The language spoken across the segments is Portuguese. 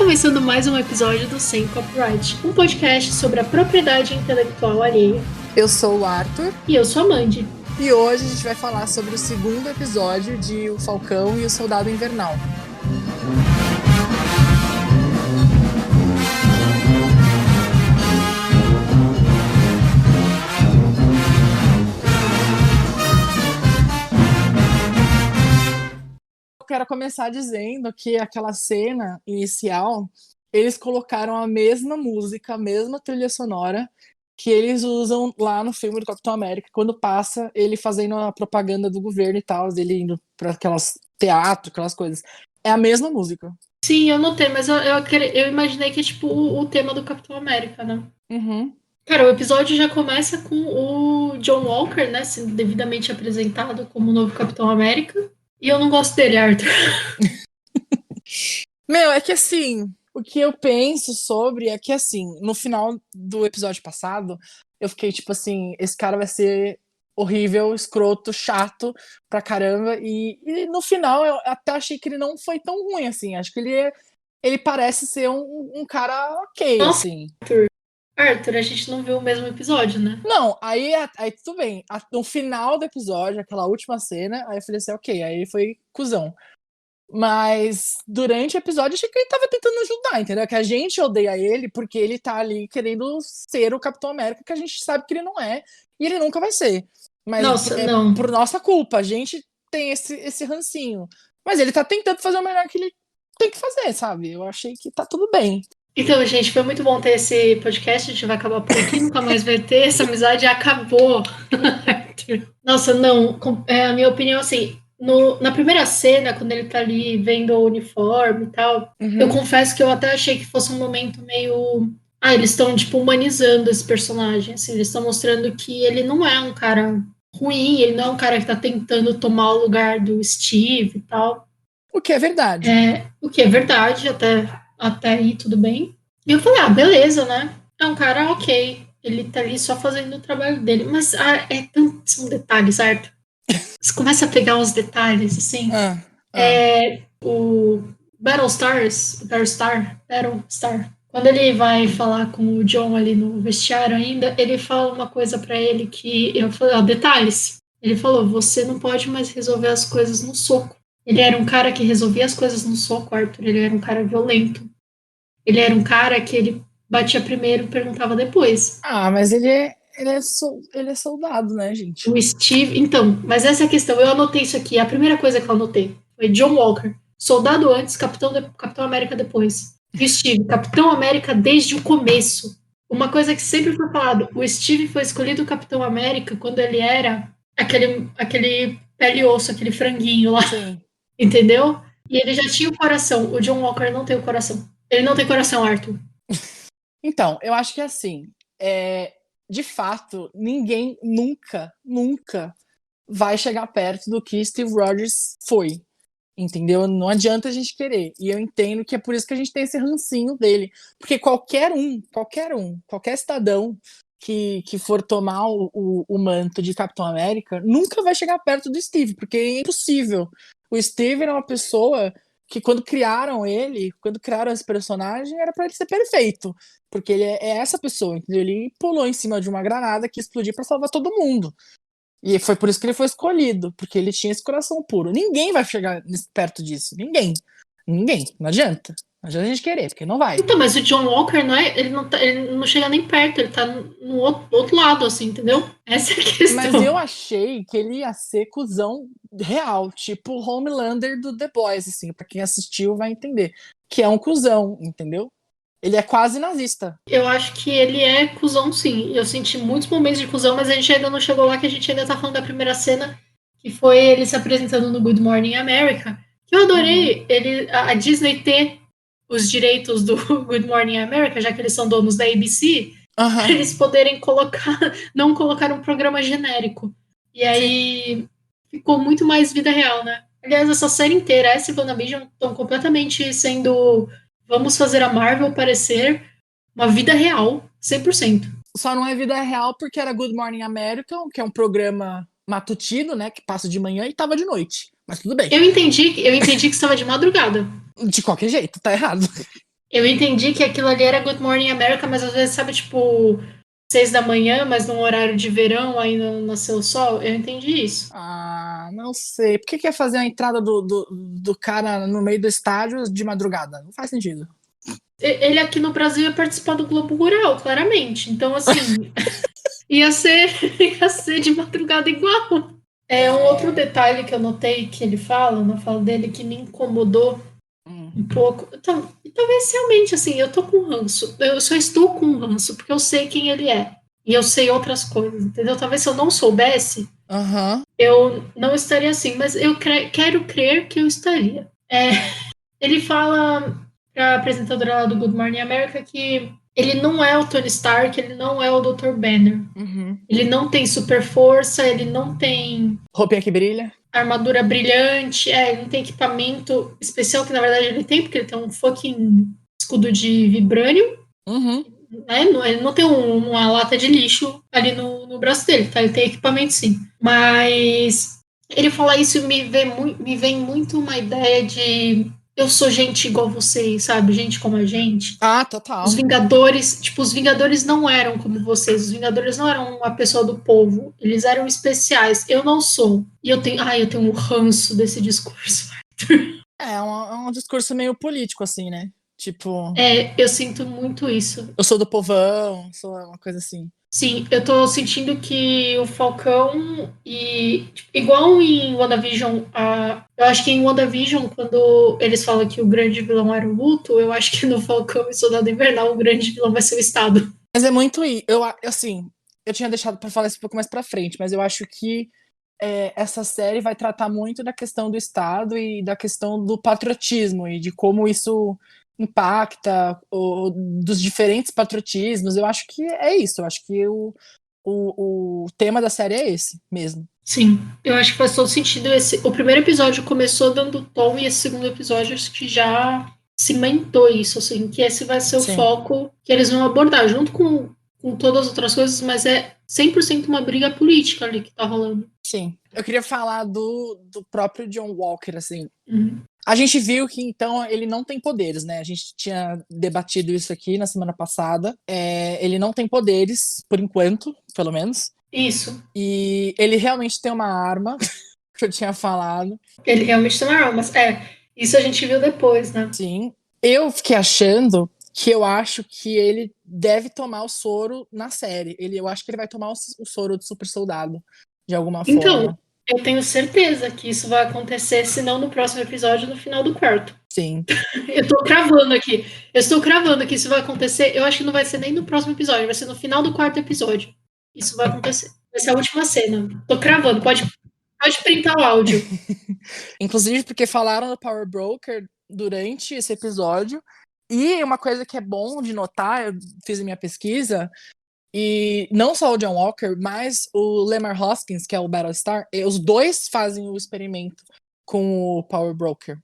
começando mais um episódio do Sem Copyright, um podcast sobre a propriedade intelectual alheia. Eu sou o Arthur. E eu sou a Mandy. E hoje a gente vai falar sobre o segundo episódio de O Falcão e o Soldado Invernal. Quero começar dizendo que aquela cena inicial, eles colocaram a mesma música, a mesma trilha sonora que eles usam lá no filme do Capitão América, quando passa ele fazendo a propaganda do governo e tal, ele indo para aquelas teatro, aquelas coisas. É a mesma música. Sim, eu notei, mas eu imaginei que é tipo o tema do Capitão América, né? Uhum. Cara, o episódio já começa com o John Walker, né, sendo devidamente apresentado como o novo Capitão América. E eu não gosto dele, Arthur. Meu, é que assim, o que eu penso sobre é que assim, no final do episódio passado, eu fiquei tipo assim, esse cara vai ser horrível, escroto, chato pra caramba, e no final eu até achei que ele não foi tão ruim assim, acho que ele parece ser um cara ok, Nossa, assim. Arthur, a gente não viu o mesmo episódio, né? Não, aí tudo bem. No final do episódio, aquela última cena, aí eu falei assim, ok, aí ele foi cuzão. Mas durante o episódio, eu achei que ele tava tentando ajudar, entendeu? Que a gente odeia ele porque ele tá ali querendo ser o Capitão América, que a gente sabe que ele não é, e ele nunca vai ser. Mas Nossa, é não. por nossa culpa, a gente tem esse rancinho. Mas ele tá tentando fazer o melhor que ele tem que fazer, sabe? Eu achei que tá tudo bem. Então, gente, foi muito bom ter esse podcast. A gente vai acabar por aqui, nunca mais vai ter. Essa amizade acabou. Nossa, não. A minha opinião, assim, na primeira cena, quando ele tá ali vendo o uniforme e tal, eu confesso que eu até achei que fosse um momento meio. Ah, eles estão, tipo, humanizando esse personagem. Assim, eles estão mostrando que ele não é um cara ruim, ele não é um cara que tá tentando tomar o lugar do Steve e tal. O que é verdade. O que é verdade, até aí tudo bem. E eu falei, beleza, né? É um cara ok. Ele tá ali só fazendo o trabalho dele. Mas são detalhes, certo? Você começa a pegar os detalhes, assim. O Battlestar, quando ele vai falar com o John ali no vestiário ainda, ele fala uma coisa pra ele que eu falei, detalhes. Ele falou, você não pode mais resolver as coisas no soco. Ele era um cara que resolvia as coisas no soco, Arthur. Ele era um cara violento. Ele era um cara que ele batia primeiro e perguntava depois. Mas ele é soldado, né, gente? O Steve. Então, mas essa é a questão. Eu anotei isso aqui. A primeira coisa que eu anotei foi John Walker, soldado antes, Capitão América depois. E o Steve, Capitão América desde o começo. Uma coisa que sempre foi falado: o Steve foi escolhido Capitão América quando ele era aquele pele e osso, aquele franguinho lá. Sim. Entendeu? E ele já tinha o coração. O John Walker não tem o coração. Ele não tem coração, Arthur. Então, eu acho que assim, de fato, ninguém nunca vai chegar perto do que Steve Rogers foi. Entendeu? Não adianta a gente querer. E eu entendo que é por isso que a gente tem esse rancinho dele. Porque qualquer cidadão que for tomar o manto de Capitão América nunca vai chegar perto do Steve, porque é impossível. O Steve era uma pessoa que quando criaram esse personagem, era para ele ser perfeito. Porque ele é essa pessoa, entendeu? Ele pulou em cima de uma granada que explodiu para salvar todo mundo. E foi por isso que ele foi escolhido, porque ele tinha esse coração puro. Ninguém vai chegar perto disso. Ninguém. Não adianta. Não adianta a gente querer, porque não vai. Então, mas o John Walker ele não chega nem perto, ele tá no outro lado, assim, entendeu? Essa é a questão. Mas eu achei que ele ia ser cuzão real, tipo o Homelander do The Boys, assim, pra quem assistiu vai entender. Que é um cuzão, entendeu? Ele é quase nazista. Eu acho que ele é cuzão, sim. Eu senti muitos momentos de cuzão, mas a gente ainda não chegou lá, que a gente ainda tá falando da primeira cena, que foi ele se apresentando no Good Morning America. Que eu adorei a Disney ter os direitos do Good Morning America, já que eles são donos da ABC, para eles poderem não colocar um programa genérico. E aí ficou muito mais vida real, né? Aliás, essa série inteira, essa e WandaVision estão completamente sendo... Vamos fazer a Marvel parecer uma vida real, 100%. Só não é vida real porque era Good Morning America, que é um programa matutino, né, que passa de manhã e tava de noite. Mas tudo bem. Eu entendi que estava de madrugada. De qualquer jeito, tá errado. Eu entendi que aquilo ali era Good Morning America, mas às vezes, sabe, tipo, 6 da manhã, mas num horário de verão, aí não nasceu o sol. Eu entendi isso. Ah, não sei. Por que quer fazer a entrada do cara no meio do estádio de madrugada? Não faz sentido. Ele aqui no Brasil ia participar do Globo Rural, claramente. Então, assim, ia ser, ia ser de madrugada igual. É um outro detalhe que eu notei que ele fala, na fala dele, que me incomodou um pouco. Então, e talvez realmente, assim, eu tô com ranço. Eu só estou com ranço, porque eu sei quem ele é. E eu sei outras coisas, entendeu? Talvez se eu não soubesse, Aham. eu não estaria assim. Mas eu quero crer que eu estaria. Ele fala pra apresentadora lá do Good Morning America que ele não é o Tony Stark, ele não é o Dr. Banner. Uhum. Ele não tem super força, ele não tem Roupinha que brilha? armadura brilhante, ele não tem equipamento especial, que na verdade ele tem, porque ele tem um fucking escudo de vibrânio, Uhum. né? Ele não tem uma lata de lixo ali no braço dele, tá? Ele tem equipamento sim. Mas ele falar isso me vem muito uma ideia de eu sou gente igual vocês, sabe? Gente como a gente. Ah, Os total. Vingadores, tipo, os Vingadores não eram como vocês, os Vingadores não eram uma pessoa do povo, eles eram especiais. Eu não sou. E eu tenho um ranço desse discurso. É um discurso meio político, assim, né? Tipo, Eu sinto muito isso. eu sou do povão, sou uma coisa assim. Sim, eu tô sentindo que o Falcão e tipo, igual em WandaVision, eu acho que em WandaVision, quando eles falam que o grande vilão era o Luto, eu acho que no Falcão e Soldado Invernal o grande vilão vai ser o Estado. Mas é muito. Assim, eu tinha deixado pra falar isso um pouco mais pra frente, mas eu acho que essa série vai tratar muito da questão do Estado e da questão do patriotismo e de como isso impacta, dos diferentes patriotismos. Eu acho que é isso. Eu acho que o tema da série é esse mesmo. Sim, eu acho que faz todo sentido. O primeiro episódio começou dando tom e esse segundo episódio acho que já cimentou isso, assim, que esse vai ser o Sim. foco que eles vão abordar, junto com todas as outras coisas, mas é 100% uma briga política ali que tá rolando. Sim. Eu queria falar do próprio John Walker, assim. Uhum. A gente viu que, então, ele não tem poderes, né? A gente tinha debatido isso aqui na semana passada. Ele não tem poderes, por enquanto, pelo menos. Isso. E ele realmente tem uma arma, que eu tinha falado. Ele realmente tem uma arma, mas isso a gente viu depois, né? Sim. Eu fiquei achando que eu acho que ele deve tomar o soro na série. Eu acho que ele vai tomar o soro de super soldado, de alguma Então, forma. eu tenho certeza que isso vai acontecer, se não no próximo episódio, no final do quarto. Sim. Eu tô cravando aqui. Eu estou cravando que isso vai acontecer. Eu acho que não vai ser nem no próximo episódio, vai ser no final do quarto episódio. Isso vai acontecer. Vai ser a última cena. Tô cravando. Pode printar o áudio. Inclusive porque falaram do Power Broker durante esse episódio. E uma coisa que é bom de notar, eu fiz a minha pesquisa, e não só o John Walker, mas o Lemar Hoskins, que é o Battlestar, os dois fazem o experimento com o Power Broker.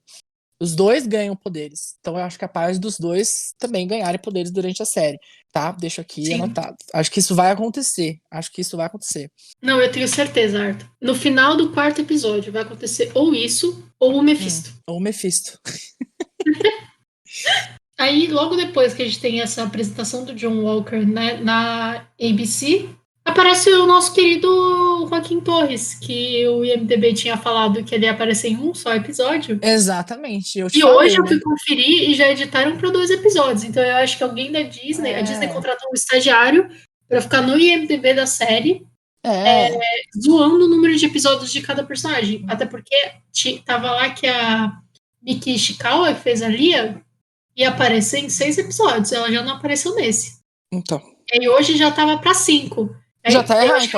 Os dois ganham poderes. Então eu acho capaz dos dois também ganharem poderes durante a série, tá? Deixo aqui Sim. anotado. Acho que isso vai acontecer. Acho que isso vai acontecer. Não, eu tenho certeza, Arthur. No final do quarto episódio vai acontecer ou isso ou o Mephisto. Ou o Mephisto. Aí, logo depois que a gente tem essa apresentação do John Walker, né, na ABC, aparece o nosso querido Joaquim Torres, que o IMDb tinha falado que ele ia aparecer em um só episódio. Exatamente, eu te E falei, hoje eu né? fui conferir e já editaram para 2 episódios. Então eu acho que alguém da Disney, a Disney contratou um estagiário para ficar no IMDb da série, É. zoando o número de episódios de cada personagem. Até porque tava lá que a Miki Ishikawa, que fez a Lia, ia aparecer em 6 episódios. Ela já não apareceu nesse. Então. E hoje já tava para 5. Já tá Eu errado, acho que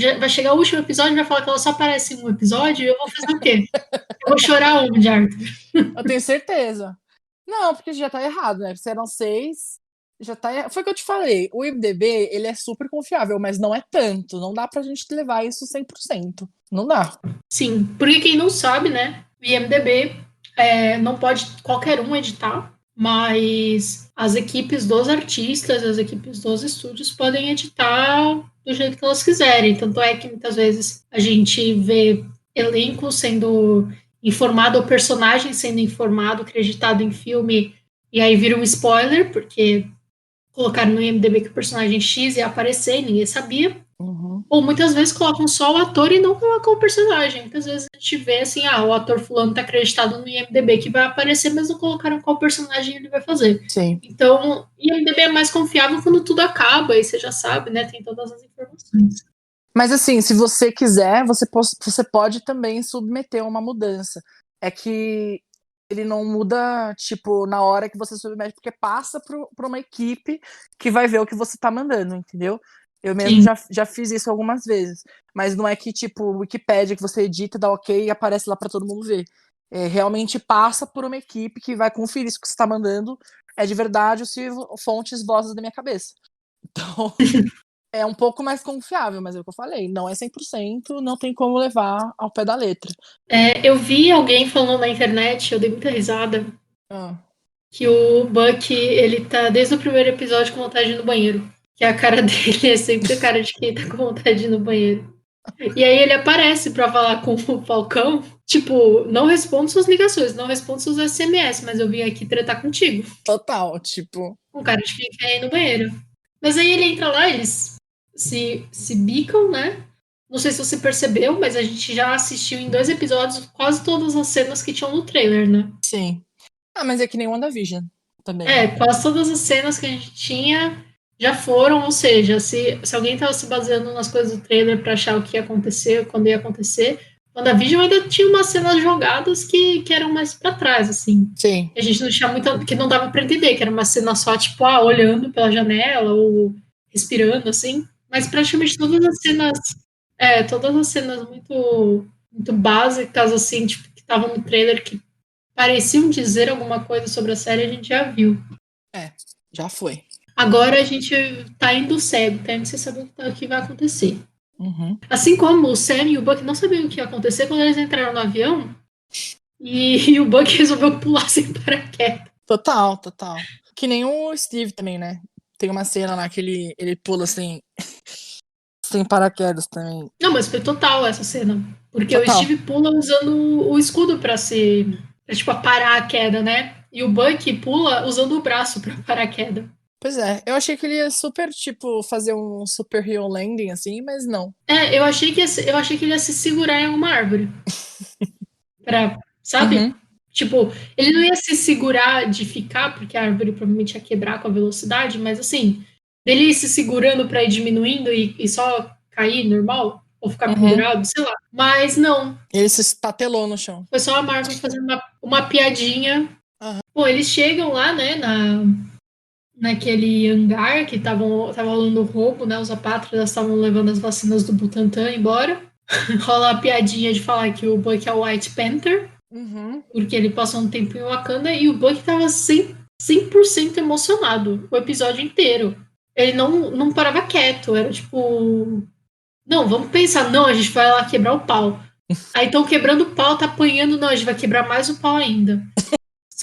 então. vai chegar o último episódio e vai falar que ela só aparece em um episódio e eu vou fazer o quê? Eu vou chorar onde, Arthur? Eu tenho certeza. Não, porque já tá errado, né? Se eram 6, já tá errado. Foi o que eu te falei. O IMDB, ele é super confiável, mas não é tanto. Não dá pra gente levar isso 100%. Não dá. Sim, porque quem não sabe, né? O IMDB não pode qualquer um editar, mas as equipes dos artistas, as equipes dos estúdios podem editar do jeito que elas quiserem. Tanto é que muitas vezes a gente vê elenco sendo informado, ou personagem sendo informado, acreditado em filme E aí vira um spoiler, porque colocaram no IMDb que o personagem X ia aparecer e ninguém sabia. Uhum. Ou muitas vezes colocam só o ator e não colocam o personagem. Muitas vezes a gente vê assim, o ator fulano tá acreditado no IMDb que vai aparecer, mas não colocaram qual personagem ele vai fazer. Sim. Então, IMDb é mais confiável quando tudo acaba, e você já sabe, né? Tem todas as informações. Mas assim, se você quiser, você pode também submeter uma mudança. É que ele não muda, tipo, na hora que você submete, porque passa para uma equipe que vai ver o que você tá mandando, entendeu? Eu mesmo já fiz isso algumas vezes. Mas não é que, tipo, o Wikipédia que você edita, dá ok e aparece lá para todo mundo ver. Realmente passa por uma equipe que vai conferir se o que você tá mandando é de verdade ou se fontes vozes da minha cabeça. Então, é um pouco mais confiável, mas é o que eu falei, não é 100%, não tem como levar ao pé da letra. Eu vi alguém falando na internet, eu dei muita risada, que o Buck, ele tá desde o primeiro episódio com vontade de ir no banheiro. Que a cara dele é sempre a cara de quem tá com vontade de ir no banheiro. E aí ele aparece pra falar com o Falcão, tipo, não respondo suas ligações, não respondo seus SMS, mas eu vim aqui tretar contigo. Total, tipo... Com cara de quem quer ir no banheiro. Mas aí ele entra lá, eles se bicam, né? Não sei se você percebeu, mas a gente já assistiu em 2 episódios quase todas as cenas que tinham no trailer, né? Sim. Mas é que nem WandaVision também. Quase todas as cenas que a gente tinha já foram, ou seja, se alguém estava se baseando nas coisas do trailer para achar o que ia acontecer, quando ia acontecer, WandaVision ainda tinha umas cenas jogadas que eram mais para trás, assim. Sim. A gente não tinha muito, que não dava para entender, que era uma cena só, tipo, olhando pela janela ou respirando, assim. Mas praticamente todas as cenas muito, muito básicas, assim, tipo, que estavam no trailer, que pareciam dizer alguma coisa sobre a série, a gente já viu. Já foi. Agora a gente tá indo cego, tá indo sem saber o que vai acontecer. Uhum. Assim como o Sam e o Buck não sabiam o que ia acontecer quando eles entraram no avião e o Buck resolveu pular sem paraquedas. Total. Que nem o Steve também, né? Tem uma cena lá que ele pula assim, sem paraquedas também. Não, mas foi total essa cena. Porque o Total. Steve pula usando o escudo pra tipo, parar a queda, né? E o Buck pula usando o braço pra parar a queda. Pois é, eu achei que ele ia super, tipo, fazer um super hero landing, assim, mas não. Eu achei que ele ia se segurar em alguma árvore. Sabe? Uhum. Tipo, ele não ia se segurar de ficar, porque a árvore provavelmente ia quebrar com a velocidade, mas assim, dele ir se segurando pra ir diminuindo e só cair normal, ou ficar pendurado, sei lá. Mas não. Ele se estatelou no chão. Foi só a Marvel fazendo uma piadinha. Uhum. Bom, eles chegam lá, né, naquele hangar que tava rolando o roubo, né? Os apátridas estavam levando as vacinas do Butantan embora. Rola a piadinha de falar que o Buck é o White Panther, porque ele passou um tempo em Wakanda e o Buck tava 100% emocionado o episódio inteiro. Ele não parava quieto, era tipo... Não, vamos pensar, não, a gente vai lá quebrar o pau. Aí estão quebrando o pau, tá apanhando, não, a gente vai quebrar mais o pau ainda.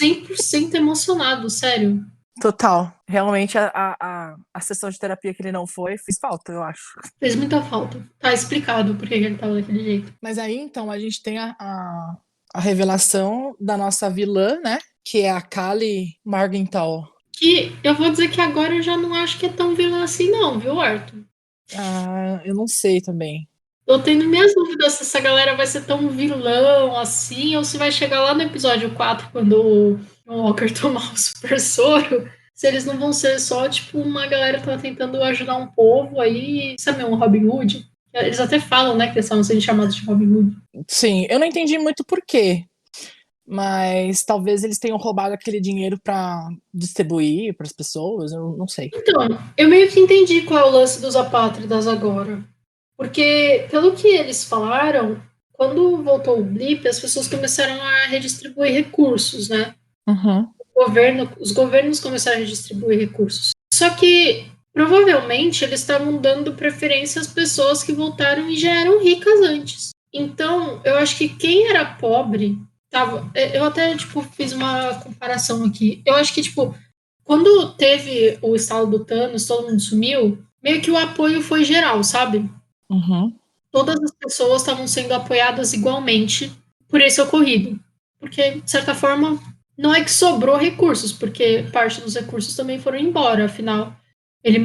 100% emocionado, sério. Total. Realmente a sessão de terapia que ele não foi, fez falta, eu acho. Fez muita falta. Tá explicado por que ele tava daquele jeito. Mas aí, então, a gente tem a revelação da nossa vilã, né? Que é a Kali Morgenthau. Que eu vou dizer que agora eu já não acho que é tão vilã assim, não, viu, Arthur? Eu não sei também. Tô tendo minhas dúvidas se essa galera vai ser tão vilão assim, ou se vai chegar lá no episódio 4, quando o Walker tomar o super soro, se eles não vão ser só, tipo, uma galera que tá tentando ajudar um povo aí, sabe, um Robin Hood. Eles até falam, né, que eles estavam sendo chamados de Robin Hood. Sim, eu não entendi muito por quê. Mas talvez eles tenham roubado aquele dinheiro para distribuir para as pessoas, eu não sei. Então, eu meio que entendi qual é o lance dos apátridas agora. Porque, pelo que eles falaram, quando voltou o blip, as pessoas começaram a redistribuir recursos, né? Uhum. Os governos começaram a redistribuir recursos. Só que, provavelmente, eles estavam dando preferência às pessoas que voltaram e já eram ricas antes. Então, eu acho que quem era pobre tava... Eu até, tipo, fiz uma comparação aqui. Eu acho que, tipo, quando teve o estalo do Thanos, todo mundo sumiu, meio que o apoio foi geral, sabe? Uhum. Todas as pessoas estavam sendo apoiadas igualmente por esse ocorrido. Porque, de certa forma, não é que sobrou recursos, porque parte dos recursos também foram embora, afinal, ele,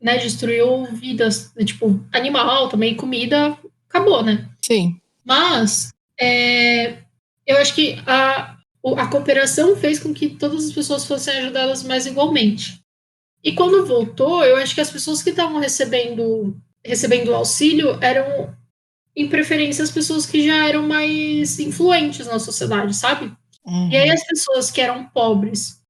né, destruiu vidas, tipo, animal também, comida, acabou, né? Sim. Mas eu acho que a cooperação fez com que todas as pessoas fossem ajudadas mais igualmente. E quando voltou, eu acho que as pessoas que estavam recebendo auxílio eram, em preferência, as pessoas que já eram mais influentes na sociedade, sabe? E aí Uhum. as pessoas que eram pobres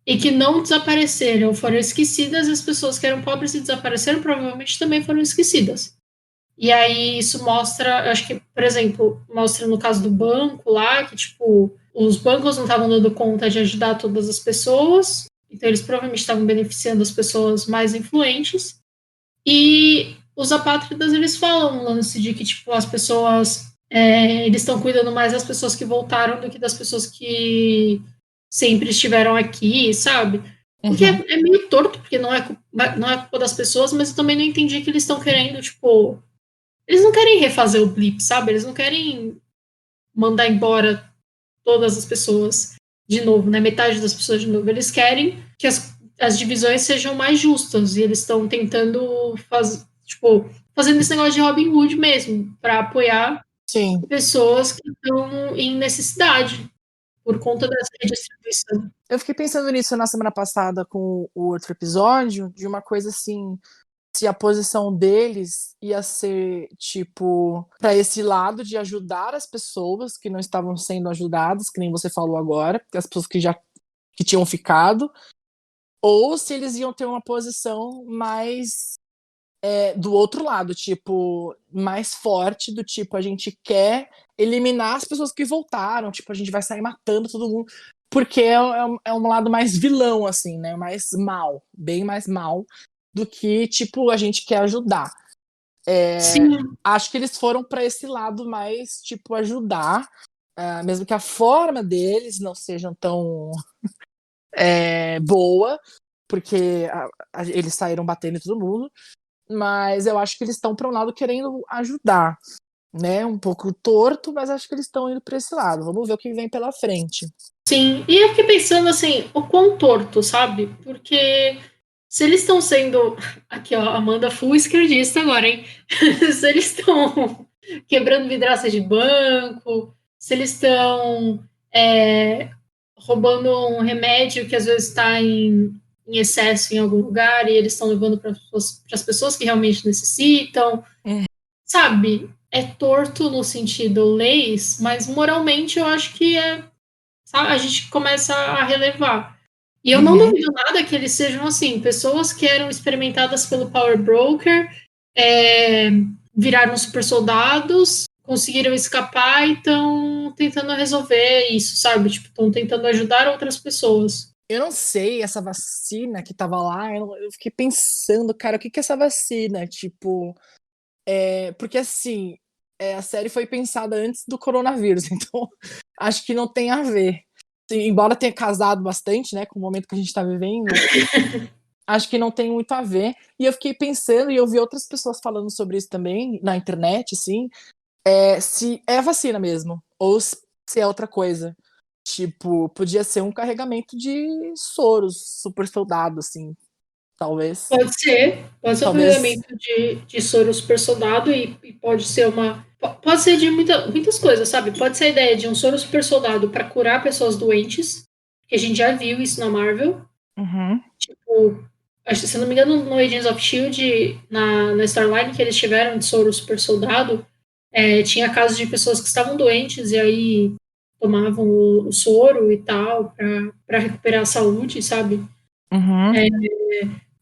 e que não desapareceram foram esquecidas, e as pessoas que eram pobres e desapareceram provavelmente também foram esquecidas. E aí isso mostra, eu acho que, por exemplo, mostra no caso do banco lá, que, tipo, os bancos não estavam dando conta de ajudar todas as pessoas, então eles provavelmente estavam beneficiando as pessoas mais influentes. E os apátridas, eles falam no lance de que, tipo, as pessoas, eles estão cuidando mais das pessoas que voltaram do que das pessoas que sempre estiveram aqui, sabe? O que Uhum. é meio torto, porque não é culpa das pessoas, mas eu também não entendi que eles estão querendo, tipo, eles não querem refazer o blip, sabe? Eles não querem mandar embora todas as pessoas de novo, né? Metade das pessoas de novo. Eles querem que as divisões sejam mais justas e eles estão tentando fazendo esse negócio de Robin Hood mesmo, para apoiar Sim. pessoas que estão em necessidade por conta dessa redistribuição. Eu fiquei pensando nisso na semana passada com o outro episódio, de uma coisa assim, se a posição deles ia ser, tipo, para esse lado de ajudar as pessoas que não estavam sendo ajudadas, que nem você falou agora, as pessoas que tinham ficado, ou se eles iam ter uma posição mais do outro lado, tipo, mais forte, do tipo, a gente quer eliminar as pessoas que voltaram, tipo, a gente vai sair matando todo mundo, porque é um lado mais vilão, assim, né? Mais mal, bem mais mal do que, tipo, a gente quer ajudar. Sim, Acho que eles foram para esse lado mais, tipo, ajudar, mesmo que a forma deles não sejam tão boa, porque eles saíram batendo em todo mundo, mas eu acho que eles estão para um lado querendo ajudar, né? Um pouco torto, mas acho que eles estão indo para esse lado. Vamos ver o que vem pela frente. sim. E eu fiquei pensando assim, o quão torto, sabe? Porque se eles estão sendo. Aqui, ó, Amanda full esquerdista agora, hein? Se eles estão quebrando vidraça de banco, se eles estão roubando um remédio que às vezes está em excesso em algum lugar e eles estão levando para as pessoas que realmente necessitam, Hum. sabe? É torto no sentido leis, mas moralmente eu acho que sabe? A gente começa a relevar. E eu não Uhum. duvido nada que eles sejam assim, pessoas que eram experimentadas pelo Power Broker, é, viraram super soldados, conseguiram escapar e estão tentando resolver isso, sabe? Tipo, estão tentando ajudar outras pessoas. Eu não sei, essa vacina que tava lá, eu fiquei pensando, cara, o que que é essa vacina? Tipo, porque assim, a série foi pensada antes do coronavírus, então acho que não tem a ver. Sim, embora tenha casado bastante, né, com o momento que a gente tá vivendo, acho que não tem muito a ver. E eu fiquei pensando, e eu vi outras pessoas falando sobre isso também na internet, assim, se é vacina mesmo, ou se é outra coisa. Tipo, podia ser um carregamento de soros, super soldado, assim, talvez. Pode ser um Talvez. carregamento de soro super soldado e pode ser pode ser de muitas coisas, sabe? Pode ser a ideia de um soro super soldado para curar pessoas doentes, que a gente já viu isso na Marvel. Uhum. Tipo, acho que, se não me engano, no Agents of Shield, na Starline, que eles tiveram de soro super soldado, tinha casos de pessoas que estavam doentes e aí tomavam o soro e tal para recuperar a saúde, sabe? Uhum.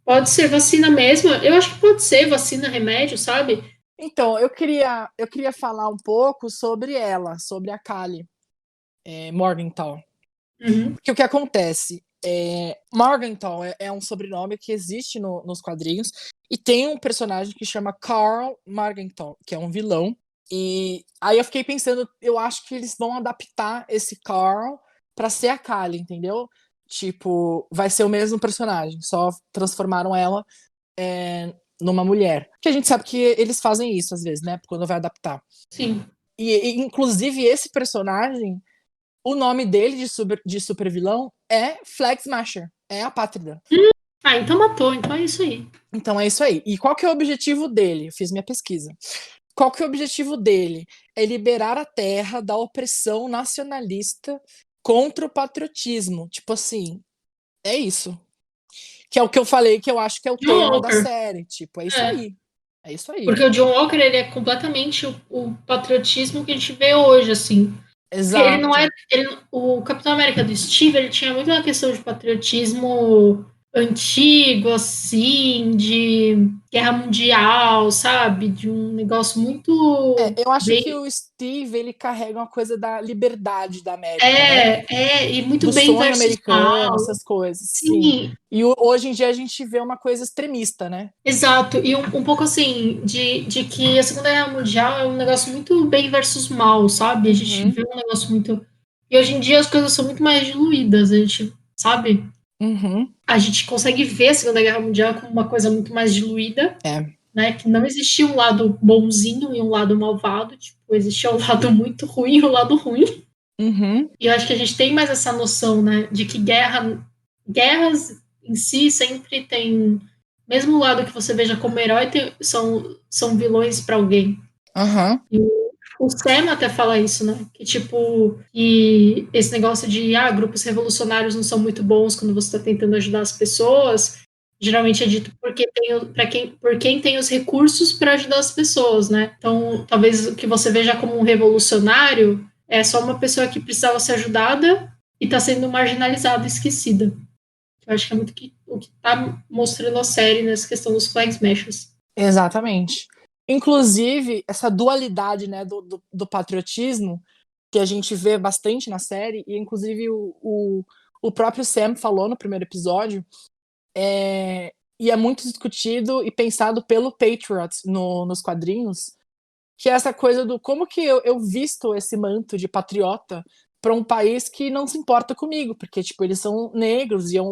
Pode ser vacina mesmo. Eu acho que pode ser vacina, remédio, sabe? Então, eu queria falar um pouco sobre ela, sobre a Kali, Morgenthau. Uhum. Porque o que acontece? Morgenthau é um sobrenome que existe nos quadrinhos, e tem um personagem que chama Carl Morgenthau, que é um vilão. E aí eu fiquei pensando, eu acho que eles vão adaptar esse Carl pra ser a Kali, entendeu? Tipo, vai ser o mesmo personagem, só transformaram ela numa mulher. Que a gente sabe que eles fazem isso às vezes, né? Quando vai adaptar. Sim. E inclusive esse personagem o nome dele de super vilão é Flag Smasher, é Apátrida. Então matou, então é isso aí. Então é isso aí. E qual que é o objetivo dele? Eu fiz minha pesquisa. Qual que é o objetivo dele? É liberar a terra da opressão nacionalista contra o patriotismo. Tipo assim, é isso. Que é o que eu falei, que eu acho que é o John tema da Walker. série. Tipo, é isso aí. É isso aí. Porque o John Walker, ele é completamente o patriotismo que a gente vê hoje, assim. Porque ele não é. Exato. O Capitão América do Steve, ele tinha muito uma questão de patriotismo antigo, assim, de guerra mundial, sabe? De um negócio muito Eu acho que bem. o Steve, ele carrega uma coisa da liberdade da América, né? E muito Do bem sonho versus americano, mal. essas coisas, sim. Sim, E hoje em dia a gente vê uma coisa extremista, né? exato. E um pouco assim, de que a Segunda Guerra Mundial é um negócio muito bem versus mal, sabe? A gente Uhum, vê um negócio muito. E hoje em dia as coisas são muito mais diluídas, a gente, sabe? uhum. A gente consegue ver a Segunda Guerra Mundial como uma coisa muito mais diluída, É. né? Que não existia um lado bonzinho e um lado malvado, tipo, existia um lado muito ruim e um lado ruim. Uhum. E eu acho que a gente tem mais essa noção, né, de que guerras em si sempre tem, mesmo o lado que você veja como herói, são vilões para alguém. Aham. E o Sam até fala isso, né? Que tipo, que esse negócio de grupos revolucionários não são muito bons quando você está tentando ajudar as pessoas, geralmente é dito porque por quem tem os recursos para ajudar as pessoas, né? Então, talvez o que você veja como um revolucionário é só uma pessoa que precisava ser ajudada e está sendo marginalizada, esquecida. Eu acho que é muito o que está mostrando a série nessa questão dos flag smashers. Exatamente. Inclusive, essa dualidade, né, do patriotismo, que a gente vê bastante na série, e inclusive o próprio Sam falou no primeiro episódio, e é muito discutido e pensado pelo Patriots nos quadrinhos, que é essa coisa do como que eu visto esse manto de patriota para um país que não se importa comigo, porque tipo eles são negros e a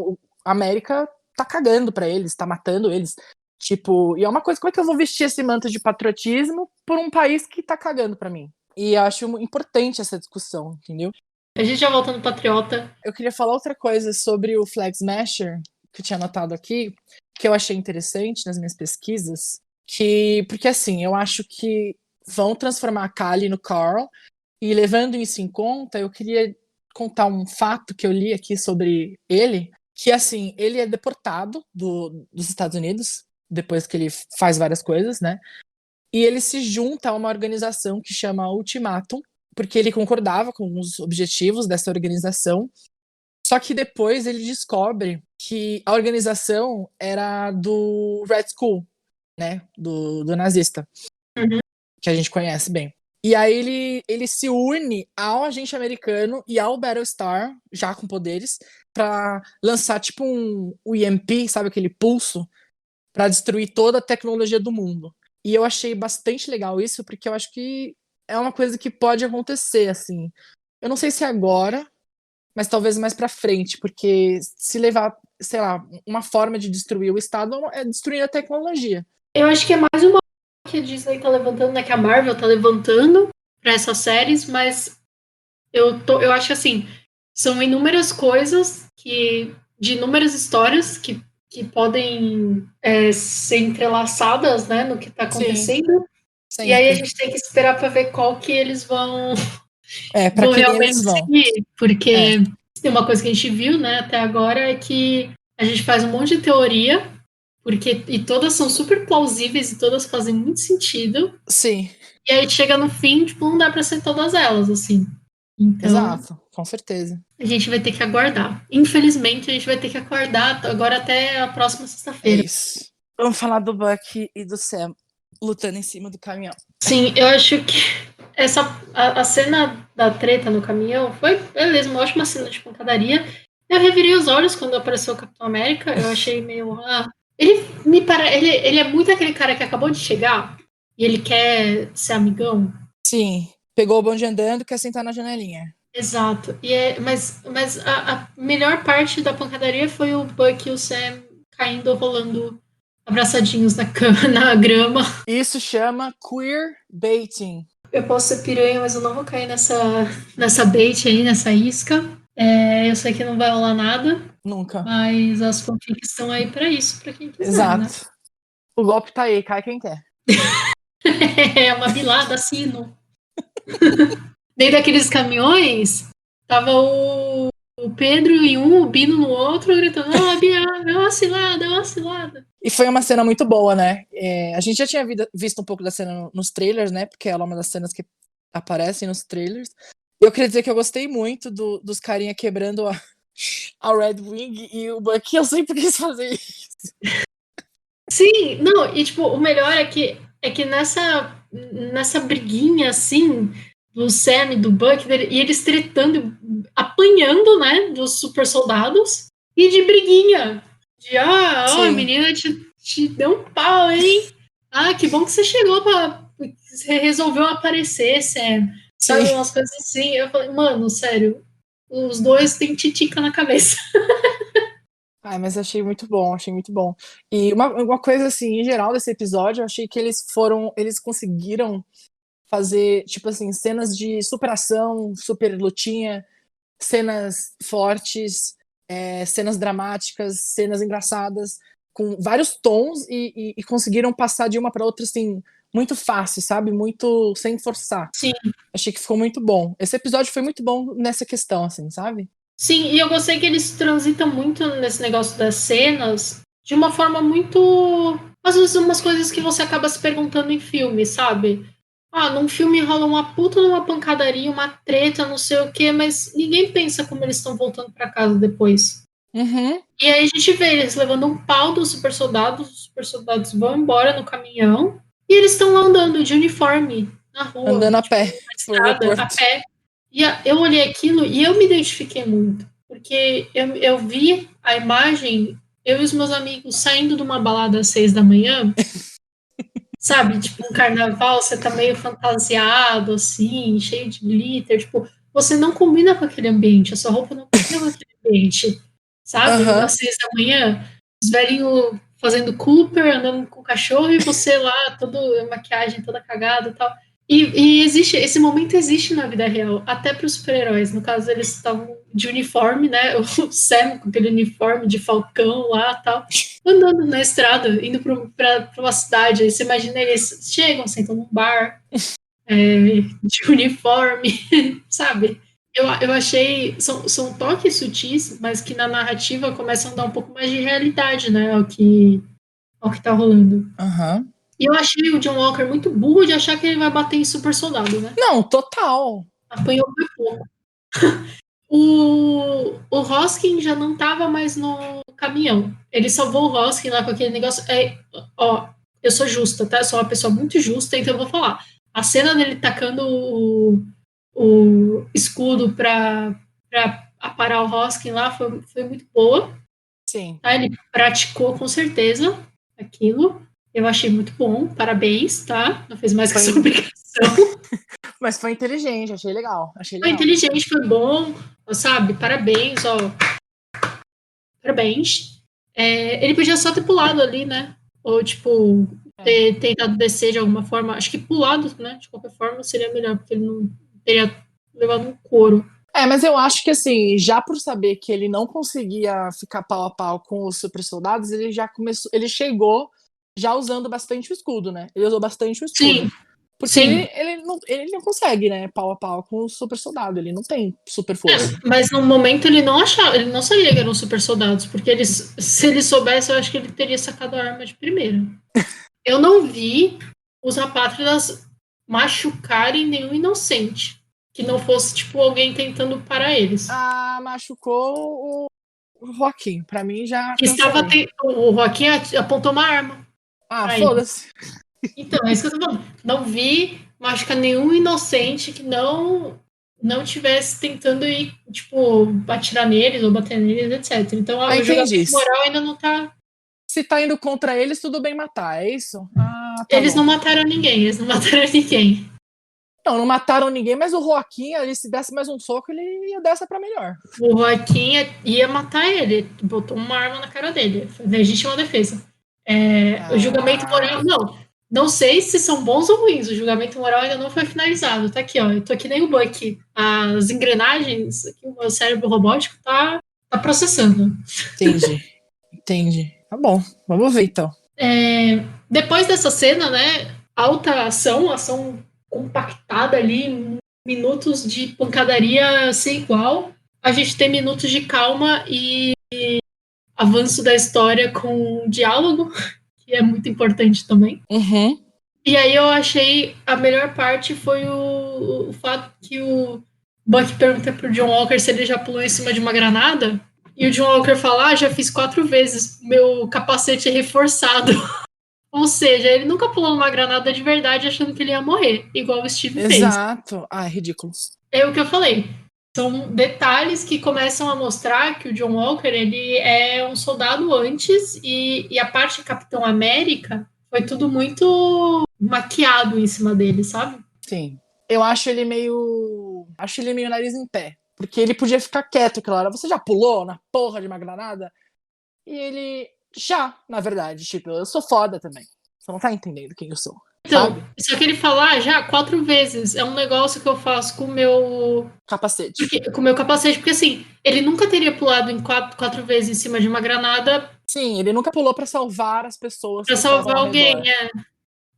América tá cagando para eles, tá matando eles. Tipo, e é uma coisa, como é que eu vou vestir esse manto de patriotismo por um país que tá cagando para mim? E eu acho importante essa discussão, entendeu? A gente já volta no Patriota. Eu queria falar outra coisa sobre o Flag Smasher, que eu tinha anotado aqui, que eu achei interessante nas minhas pesquisas, porque assim, eu acho que vão transformar a Kali no Carl, e levando isso em conta, eu queria contar um fato que eu li aqui sobre ele, que assim, ele é deportado dos Estados Unidos, depois que ele faz várias coisas, né? E ele se junta a uma organização que chama Ultimatum, porque ele concordava com os objetivos dessa organização, só que depois ele descobre que a organização era do Red Skull, né? Do nazista, Uhum. que a gente conhece bem. E aí ele se une ao agente americano e ao Battlestar, já com poderes, para lançar tipo o EMP, sabe, aquele pulso, para destruir toda a tecnologia do mundo. E eu achei bastante legal isso, porque eu acho que é uma coisa que pode acontecer, assim. Eu não sei se agora, mas talvez mais para frente, porque se levar, sei lá, uma forma de destruir o Estado é destruir a tecnologia. Eu acho que é mais uma que a Disney tá levantando, né? Que a Marvel tá levantando para essas séries, mas eu acho que assim, são inúmeras coisas de inúmeras histórias que podem ser entrelaçadas, né, no que tá Sim, acontecendo. E aí a sempre. gente tem que esperar para ver qual que eles Para vão que eles realmente vão. seguir, É, porque tem uma coisa que a gente viu, né, até agora é que a gente faz um monte de teoria, porque e todas são super plausíveis e todas fazem muito sentido. sim, E aí chega no fim, tipo, não dá para ser todas elas, assim. Então, exato, com certeza. a gente vai ter que aguardar. Infelizmente, a gente vai ter que aguardar agora até a próxima É sexta-feira. isso. Vamos falar do Bucky e do Sam lutando em cima do caminhão. Sim, eu acho que a cena da treta no caminhão foi, beleza, uma ótima cena de pancadaria. Eu revirei os olhos quando apareceu o Capitão América. Eu achei meio. Ele é muito aquele cara que acabou de chegar e ele quer ser amigão. Sim, pegou o bonde andando, quer sentar na janelinha. Exato. Mas a melhor parte da pancadaria foi o Buck e o Sam caindo, rolando abraçadinhos na grama. Isso chama queer baiting. Eu posso ser piranha, mas eu não vou cair nessa bait aí, nessa isca. Eu sei que não vai rolar nada, Nunca. mas as fanfics estão aí pra isso, pra quem quiser, né? Exato. O golpe tá aí, cai quem quer. É uma bilada, sino. Dentro daqueles caminhões, tava o Pedro em um, o Bino no outro, gritando: Ah, Bia, é uma cilada, é uma cilada. E foi uma cena muito boa, né? A gente já tinha visto um pouco da cena nos trailers, né? Porque ela é uma das cenas que aparecem nos trailers. Eu queria dizer que eu gostei muito dos carinha quebrando a Red Wing e o Bucky. Eu sempre quis fazer isso. Sim, não, e tipo, o melhor é que nessa briguinha, assim, do Sam e do Buck, e eles tretando, apanhando, né, dos super soldados, e de briguinha. Ó, a Sim, menina te deu um pau, hein? Ah, que bom que você chegou você resolveu aparecer, Sam. sim. Sabe, umas coisas assim. Eu falei, mano, sério, os dois têm titica na cabeça. Ai, mas achei muito bom, achei muito bom. E uma coisa, assim, em geral desse episódio, eu achei que eles conseguiram fazer, tipo assim, cenas de superação, super lutinha, cenas fortes, cenas dramáticas, cenas engraçadas, com vários tons e conseguiram passar de uma para outra, assim, muito fácil, sabe? Muito sem forçar. Sim. Achei que ficou muito bom. Esse episódio foi muito bom nessa questão, assim, sabe? Sim, e eu gostei que eles transitam muito nesse negócio das cenas de uma forma muito. Às vezes, umas coisas que você acaba se perguntando em filme, sabe? Ah, num filme rola uma puta numa pancadaria, uma treta, não sei o quê, mas ninguém pensa como eles estão voltando para casa depois. Uhum. E aí a gente vê eles levando um pau dos super soldados vão embora no caminhão, e eles estão lá andando de uniforme na rua, Andando a tipo, pé na pro estrada, a aeroporto. pé. Eu olhei aquilo e eu me identifiquei muito, porque eu vi a imagem, eu e os meus amigos saindo de uma balada às 6 da manhã, sabe? Tipo, um carnaval, você tá meio fantasiado, assim, cheio de glitter, tipo, você não combina com aquele ambiente, a sua roupa não combina com aquele ambiente, sabe? Aham. Às 6 da manhã, os velhinhos fazendo Cooper, andando com o cachorro, e você lá, toda maquiagem toda cagada e tal. E existe, esse momento existe na vida real, até para os super-heróis. No caso, eles estavam de uniforme, né? O Sam com aquele uniforme de falcão lá e tal, andando na estrada, indo para uma cidade. Aí você imagina eles chegam, sentam num bar, de uniforme, sabe? Eu achei. São toques sutis, mas que na narrativa começam a dar um pouco mais de realidade, né? Ao que tá rolando. Aham. E eu achei o John Walker muito burro de achar que ele vai bater em super soldado, né? Não, total. Apanhou foi pouco. O Hoskin já não estava mais no caminhão. Ele salvou o Hoskin lá com aquele negócio. Ó, eu sou justa, tá? Eu sou uma pessoa muito justa, então eu vou falar. A cena dele tacando o escudo para aparar o Hoskin lá foi muito boa. Sim. Tá? Ele praticou com certeza aquilo. Eu achei muito bom, parabéns, tá? Não fez mais que sua Foi... obrigação. Mas foi inteligente, achei legal. Achei Foi legal. inteligente, foi bom, sabe? Parabéns, ó. Parabéns. Ele podia só ter pulado ali, né? Ou, tipo, É. ter tentado descer de alguma forma. Acho que pulado, né? De qualquer forma, seria melhor, porque ele não teria levado um couro. Mas eu acho que assim, já por saber que ele não conseguia ficar pau a pau com os super soldados, ele já começou, ele chegou já usando bastante o escudo, né? Ele usou bastante o escudo. Sim, Porque sim. ele não consegue, né, pau a pau com o super soldado, ele não tem super força. Mas no momento ele não achava, ele não sabia que eram super soldados, porque se ele soubesse, eu acho que ele teria sacado a arma de primeira. Eu não vi os apátridas machucarem nenhum inocente. Que não fosse, tipo, alguém tentando parar eles. Ah, machucou o Joaquim, pra mim já cancelei. O Joaquim apontou uma arma Ah, para ele. foda-se. Então, é isso que eu tô falando. Não vi machucar nenhum inocente que não tivesse tentando ir, tipo, atirar neles ou bater neles, etc. Então, Ah, o entendi. julgamento moral ainda não tá. Se tá indo contra eles, tudo bem matar, é isso? Ah, tá Eles bom. não mataram ninguém, eles não mataram ninguém. Não, não mataram ninguém, mas o Joaquim, ali, se desse mais um soco, ele ia dessa pra melhor. O Joaquim ia matar ele, botou uma arma na cara dele. Foi legítima defesa. O julgamento Ah, moral, não. Não sei se são bons ou ruins, o julgamento moral ainda não foi finalizado. Tá aqui, ó. Eu tô aqui nem o Buck. As engrenagens, aqui, o meu cérebro robótico tá processando. Entendi. Tá bom, vamos ver então. Depois dessa cena, né? Alta ação compactada ali, minutos de pancadaria sem igual. A gente tem minutos de calma e avanço da história com diálogo, que é muito importante também. Uhum. E aí eu achei a melhor parte foi o fato que o Buck pergunta pro John Walker se ele já pulou em cima de uma granada. E o John Walker fala, já fiz 4 vezes, meu capacete é reforçado. Ou seja, ele nunca pulou numa granada de verdade achando que ele ia morrer, igual o Steve fez. Exato. Ah, é ridículo. É o que eu falei. São detalhes que começam a mostrar que o John Walker ele é um soldado antes e a parte Capitão América foi tudo muito maquiado em cima dele, sabe? Sim. Eu acho ele meio. Acho ele meio nariz em pé. Porque ele podia ficar quieto aquela hora. Você já pulou na porra de uma granada? E ele. Já, na verdade. Tipo, eu sou foda também. Você não tá entendendo quem eu sou. Então, Sabe? só que ele falar já 4 vezes é um negócio que eu faço com o meu. Capacete. Com o meu capacete, porque assim, ele nunca teria pulado em 4 vezes em cima de uma granada Sim, ele nunca pulou pra salvar as pessoas pra que estavam salvar ao alguém. redor.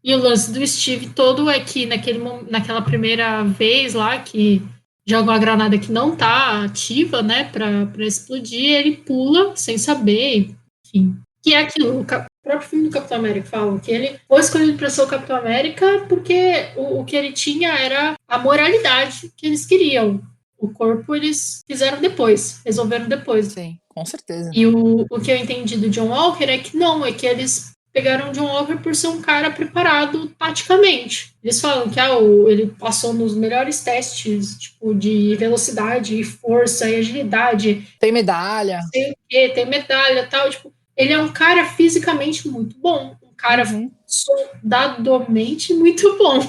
E o lance do Steve todo é que naquela primeira vez lá que joga uma granada que não tá ativa, né, pra explodir, ele pula sem saber, enfim. Que é aquilo, o próprio filme do Capitão América fala que ele foi escolhido para ser o Capitão América porque o que ele tinha era a moralidade que eles queriam. O corpo eles fizeram depois, resolveram depois. Sim, com certeza. E o que eu entendi do John Walker é que não, é que eles pegaram o John Walker por ser um cara preparado taticamente. Eles falam que ele passou nos melhores testes, tipo, de velocidade, força e agilidade. Tem medalha. Sei o quê, tem medalha e tal. Tipo, ele é um cara fisicamente muito bom, um cara Uhum. soldadamente muito bom.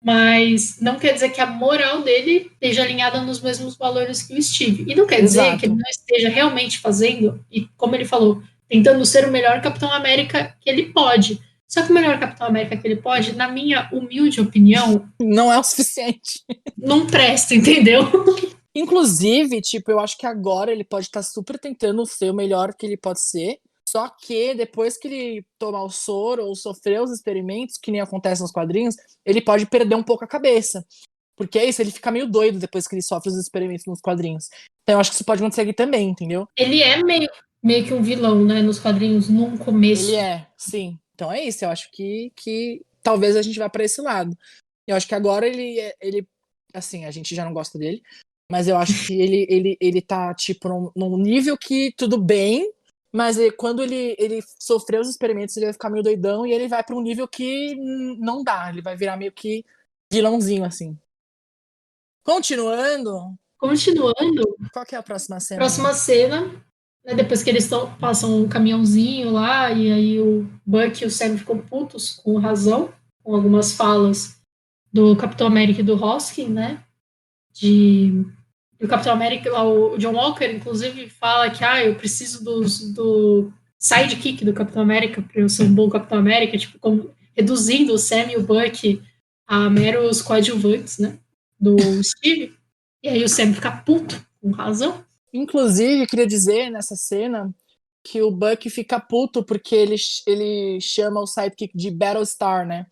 Mas não quer dizer que a moral dele esteja alinhada nos mesmos valores que o Steve. E não quer dizer que ele Exato. não esteja realmente fazendo, e como ele falou, tentando ser o melhor Capitão América que ele pode. Só que o melhor Capitão América que ele pode, na minha humilde opinião, Não é o suficiente. não presta, entendeu? Inclusive, tipo, eu acho que agora ele pode estar super tentando ser o melhor que ele pode ser. Só que depois que ele tomar o soro ou sofrer os experimentos, que nem acontece nos quadrinhos, ele pode perder um pouco a cabeça. Porque é isso, ele fica meio doido depois que ele sofre os experimentos nos quadrinhos. Então eu acho que isso pode acontecer aqui também, entendeu? Ele é meio que um vilão, né, nos quadrinhos, num Ele começo. é, sim. Então é isso, eu acho que talvez a gente vá para esse lado. Eu acho que agora ele, assim, a gente já não gosta dele, mas eu acho que ele tá, tipo, num nível que tudo bem, mas quando ele sofreu os experimentos, ele vai ficar meio doidão e ele vai para um nível que não dá, ele vai virar meio que vilãozinho, assim. Continuando, Continuando, qual que é a próxima cena, próxima amiga? cena, né, depois que eles passam um caminhãozinho lá, e aí o Buck e o Sam ficam putos, com razão, com algumas falas do Capitão América e do Hoskin, né? De o Capitão América, o John Walker, inclusive, fala que eu preciso do sidekick do Capitão América para eu ser um bom Capitão América, tipo, reduzindo o Sam e o Buck a meros coadjuvantes, né? Do Steve. E aí o Sam fica puto, com razão. Inclusive, queria dizer nessa cena que o Buck fica puto porque ele chama o sidekick de Battlestar, né?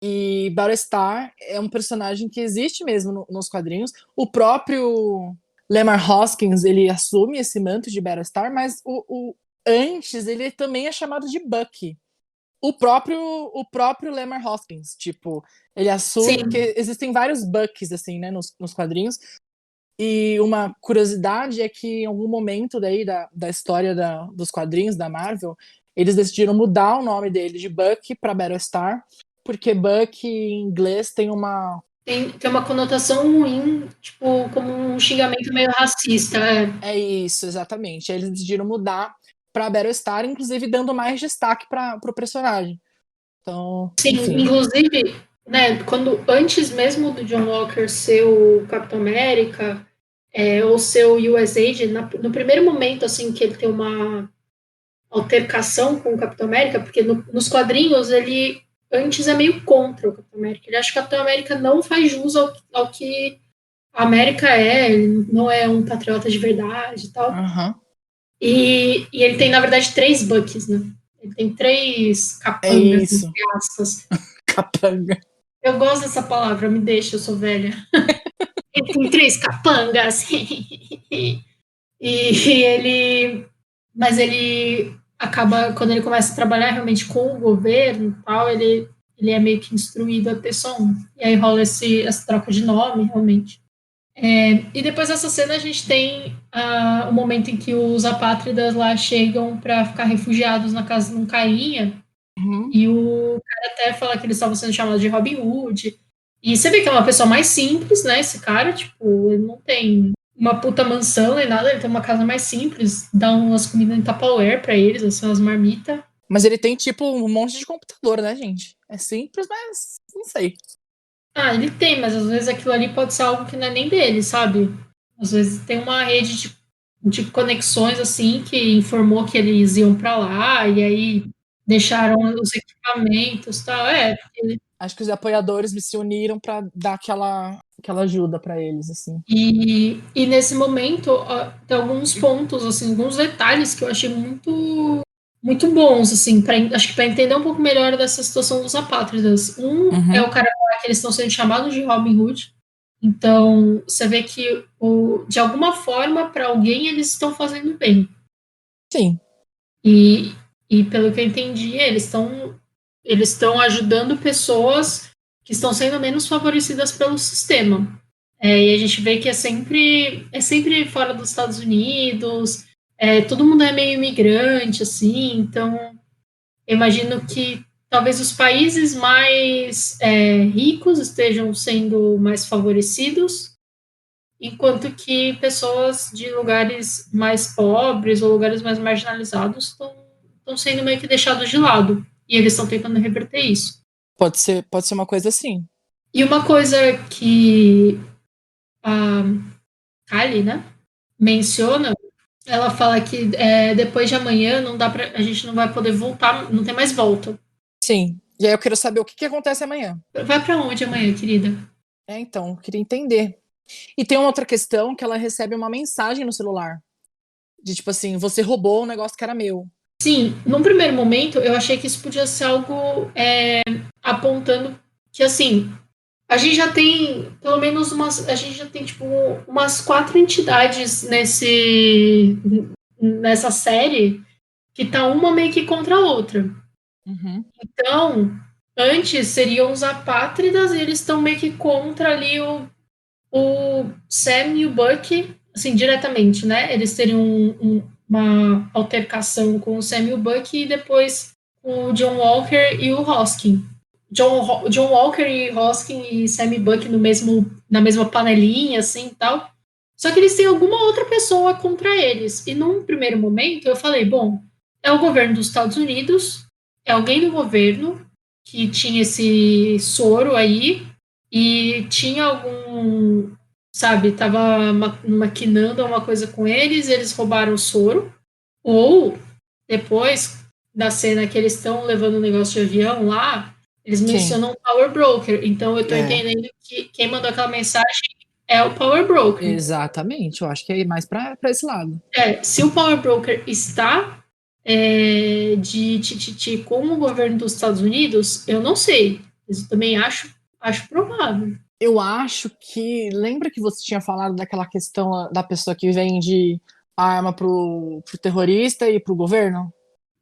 E Battlestar é um personagem que existe mesmo nos quadrinhos. O próprio Lemar Hoskins, ele assume esse manto de Battlestar, mas antes ele também é chamado de Bucky. O próprio Lemar Hoskins, tipo, ele assume, Sim, porque existem vários Bucks, assim, né, nos quadrinhos. E uma curiosidade é que em algum momento daí da história dos quadrinhos da Marvel, eles decidiram mudar o nome dele de Bucky para Battlestar, porque Bucky em inglês tem uma. tem uma conotação ruim, tipo, como um xingamento meio racista. É isso, exatamente. Aí eles decidiram mudar para Battlestar, inclusive dando mais destaque para o personagem. Então, Sim, enfim. inclusive, né, antes mesmo do John Walker ser o Capitão América, ou ser o US Agent, no primeiro momento, assim, que ele tem uma altercação com o Capitão América, porque nos quadrinhos ele antes é meio contra o Capitão América. Ele acha que o Capitão América não faz jus ao que a América é, ele não é um patriota de verdade e tal. Aham. E ele tem, na verdade, 3 Bucks, né? Ele tem 3 É capangas, isso. entre aspas. Capanga. Eu gosto dessa palavra, me deixa, eu sou velha. Ele tem 3 capangas. E ele. Mas ele acaba, quando ele começa a trabalhar realmente com o governo e tal, ele é meio que instruído a ter só um. E aí rola essa troca de nome, realmente. E depois dessa cena a gente tem o momento em que os apátridas lá chegam para ficar refugiados na casa de um carinha. Uhum. E o cara até fala que eles estavam sendo chamados de Robin Hood. E você vê que é uma pessoa mais simples, né? Esse cara, tipo, ele não tem uma puta mansão nem nada, ele tem uma casa mais simples, dá umas comidas em Tupperware pra eles, assim, umas marmitas. Mas ele tem, tipo, um monte de computador, né, gente? É simples, mas não sei. Ah, ele tem, mas às vezes aquilo ali pode ser algo que não é nem dele, sabe? Às vezes tem uma rede de conexões, assim, que informou que eles iam pra lá, e aí deixaram os equipamentos e tal. Acho que os apoiadores se uniram pra dar aquela ajuda pra eles, assim. E nesse momento, tem alguns pontos, assim, alguns detalhes que eu achei muito bons, assim, acho que para entender um pouco melhor dessa situação dos apátridas. Um é Uhum. o cara falar que eles estão sendo chamados de Robin Hood. Então, você vê que, de alguma forma, para alguém, eles estão fazendo bem. Sim. E, e pelo que eu entendi, eles estão ajudando pessoas que estão sendo menos favorecidas pelo sistema. E a gente vê que é sempre fora dos Estados Unidos, todo mundo é meio imigrante, assim, então eu imagino que talvez os países mais ricos estejam sendo mais favorecidos, enquanto que pessoas de lugares mais pobres ou lugares mais marginalizados estão sendo meio que deixados de lado. E eles estão tentando reverter isso. Pode ser uma coisa assim. E uma coisa que a Kylie, né, menciona, ela fala que depois de amanhã não dá pra, a gente não vai poder voltar, não tem mais volta. Sim. E aí eu quero saber o que acontece amanhã. Vai pra onde amanhã, querida? Então, eu queria entender. E tem uma outra questão que ela recebe uma mensagem no celular. De tipo assim, você roubou um negócio que era meu. Sim, num primeiro momento eu achei que isso podia ser algo apontando que assim a gente já tem pelo menos a gente já tem tipo umas 4 entidades nessa série que tá uma meio que contra a outra. Uhum. Então, antes seriam os apátridas e eles estão meio que contra ali o Sam e o Buck, assim, diretamente, né? Eles teriam uma altercação com o Sam e o Buck e depois com o John Walker e o Hoskin. John Walker e Hoskin e Sam e Buck na mesma panelinha, assim, e tal. Só que eles têm alguma outra pessoa contra eles. E num primeiro momento eu falei, bom, é o governo dos Estados Unidos, é alguém do governo que tinha esse soro aí e tinha algum, sabe, tava maquinando alguma coisa com eles roubaram o soro, ou depois da cena que eles estão levando o negócio de avião lá, eles Sim. mencionam o Power Broker, então eu tô É. entendendo que quem mandou aquela mensagem é o Power Broker. Exatamente. Eu acho que é mais pra esse lado. Se o Power Broker está de tititi com o governo dos Estados Unidos, eu não sei, mas eu também acho provável. Eu acho que. Lembra que você tinha falado daquela questão da pessoa que vende a arma pro terrorista e pro governo?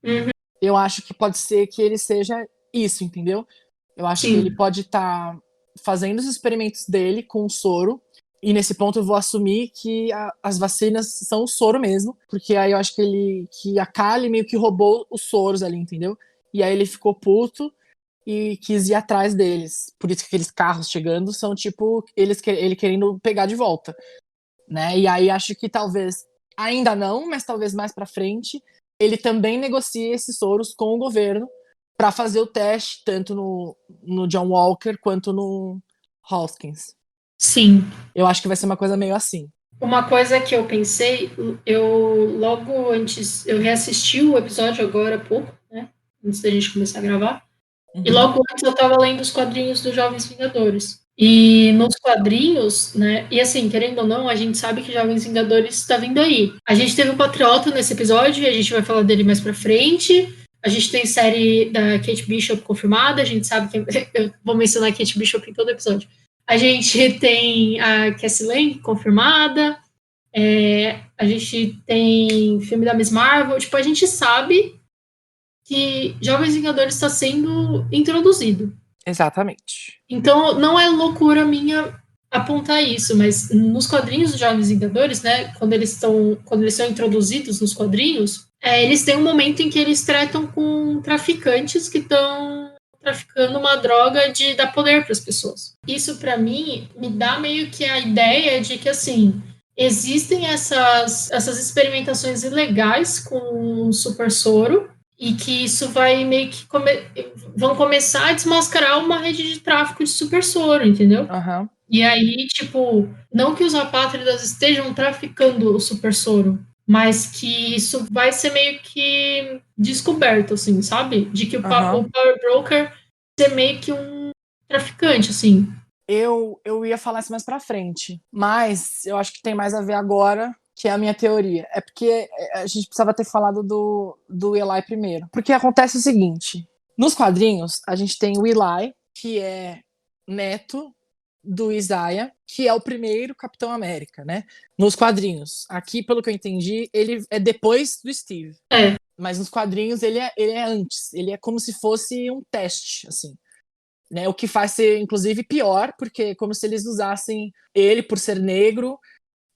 Uhum, Eu acho que pode ser que ele seja isso, entendeu? Eu acho que ele sim, pode estar fazendo os experimentos dele com o soro. E nesse ponto eu vou assumir que as vacinas são o soro mesmo, porque aí eu acho que a Kali meio que roubou os soros ali, entendeu? E aí ele ficou puto e quis ir atrás deles. Por isso que aqueles carros chegando são tipo ele querendo pegar de volta, né? E aí acho que talvez ainda não, mas talvez mais para frente ele também negocie esses soros com o governo para fazer o teste tanto no John Walker quanto no Hoskins. sim. Eu acho que vai ser uma coisa meio assim. Uma coisa que eu pensei, eu logo antes, eu reassisti o episódio agora há pouco, né? Antes da gente começar a gravar. E logo antes eu estava lendo os quadrinhos dos Jovens Vingadores. E nos quadrinhos, né? E assim, querendo ou não, a gente sabe que Jovens Vingadores está vindo aí. A gente teve o Patriota nesse episódio, e a gente vai falar dele mais pra frente. A gente tem série da Kate Bishop confirmada, a gente sabe que. Eu vou mencionar a Kate Bishop em todo episódio. A gente tem a Cassie Lang confirmada. A gente tem filme da Miss Marvel. Tipo, a gente sabe que Jovens Vingadores está sendo introduzido. Exatamente. Então, não é loucura minha apontar isso, mas nos quadrinhos dos Jovens Vingadores, né, quando eles são introduzidos nos quadrinhos, eles têm um momento em que eles tratam com traficantes que estão traficando uma droga de dar poder para as pessoas. Isso, para mim, me dá meio que a ideia de que, assim, existem essas experimentações ilegais com o super soro, e que isso vai meio que vão começar a desmascarar uma rede de tráfico de super soro, entendeu? Uhum. E aí, tipo, não que os apátridas estejam traficando o super soro, mas que isso vai ser meio que descoberto, assim, sabe? De que o Power Broker ser meio que um traficante, assim. Eu ia falar isso mais pra frente, mas eu acho que tem mais a ver agora, que é a minha teoria. É porque a gente precisava ter falado do Eli primeiro. Porque acontece o seguinte: nos quadrinhos, a gente tem o Eli, que é neto do Isaiah, que é o primeiro Capitão América, né? Nos quadrinhos. Aqui, pelo que eu entendi, ele é depois do Steve. Mas nos quadrinhos ele é antes. Ele é como se fosse um teste, assim. Né, o que faz ser, inclusive, pior, porque é como se eles usassem ele, por ser negro,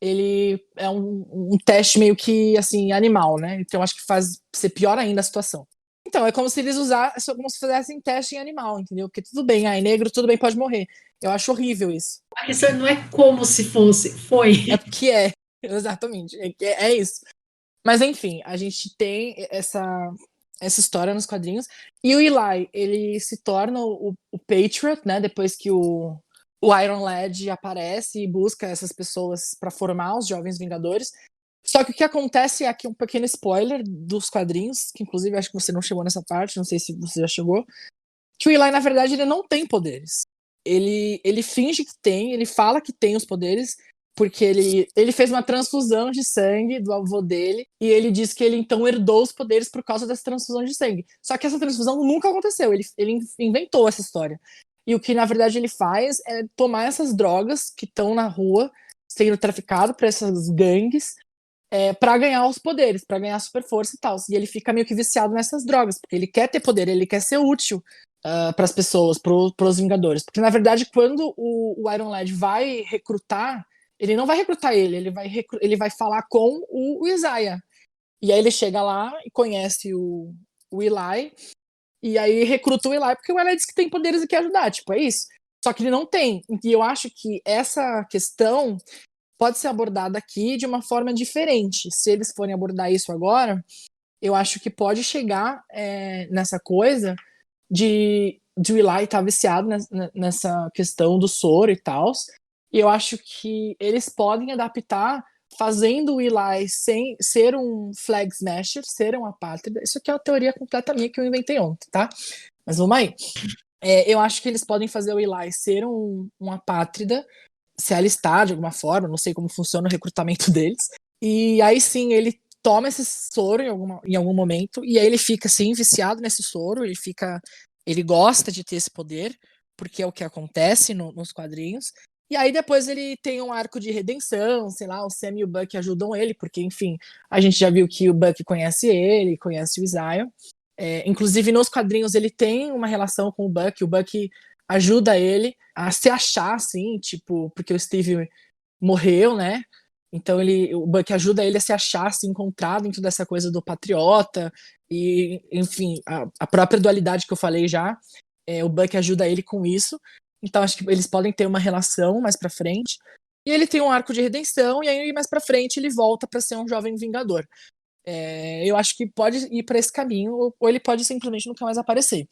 ele é um teste meio que, assim, animal, né? Então, acho que faz ser pior ainda a situação. Então, é como se eles usassem, como se fizessem teste em animal, entendeu? Porque tudo bem, negro, tudo bem, pode morrer. Eu acho horrível isso. A questão não é como se fosse, foi. É porque exatamente, é isso. Mas, enfim, a gente tem essa história nos quadrinhos. E o Eli, ele se torna o Patriot, né? Depois que o Iron Lad aparece e busca essas pessoas para formar os Jovens Vingadores. Só que o que acontece é aqui um pequeno spoiler dos quadrinhos, que inclusive acho que você não chegou nessa parte, não sei se você já chegou, que o Eli, na verdade, ele não tem poderes. Ele finge que tem, ele fala que tem os poderes, porque ele fez uma transfusão de sangue do avô dele, e ele diz que ele então herdou os poderes por causa dessa transfusão de sangue. Só que essa transfusão nunca aconteceu, ele inventou essa história. E o que na verdade ele faz é tomar essas drogas que estão na rua, sendo traficado para essas gangues, para ganhar os poderes, para ganhar super força e tal. E ele fica meio que viciado nessas drogas, porque ele quer ter poder, ele quer ser útil para as pessoas, para os Vingadores. Porque na verdade, quando o Iron Lad vai recrutar, ele não vai recrutar ele vai falar com o Isaiah. E aí ele chega lá e conhece o Eli, e aí recruta o Eli, porque o Eli diz que tem poderes e quer ajudar, tipo, é isso. Só que ele não tem. E eu acho que essa questão pode ser abordada aqui de uma forma diferente. Se eles forem abordar isso agora, eu acho que pode chegar nessa coisa de o Eli estar viciado nessa questão do soro e tal. E eu acho que eles podem adaptar fazendo o Eli sem ser um flag smasher, ser um apátrida. Isso aqui é uma teoria completa minha que eu inventei ontem, tá? Mas vamos aí. Eu acho que eles podem fazer o Eli ser um apátrida, se alistar de alguma forma, não sei como funciona o recrutamento deles. E aí sim, ele toma esse soro em algum momento, e aí ele fica assim, viciado nesse soro, ele gosta de ter esse poder, porque é o que acontece nos quadrinhos. E aí depois ele tem um arco de redenção, sei lá, o Sam e o Buck ajudam ele, porque, enfim, a gente já viu que o Buck conhece ele, conhece o Isaiah. Inclusive, nos quadrinhos, ele tem uma relação com o Buck ajuda ele a se achar, assim, tipo, porque o Steve morreu, né? Então o Buck ajuda ele a se achar, se encontrar dentro dessa coisa do patriota, e, enfim, a própria dualidade que eu falei já, o Buck ajuda ele com isso. Então acho que eles podem ter uma relação mais pra frente. E ele tem um arco de redenção, e aí mais pra frente ele volta pra ser um jovem vingador. Eu acho que pode ir pra esse caminho, ou ele pode simplesmente nunca mais aparecer.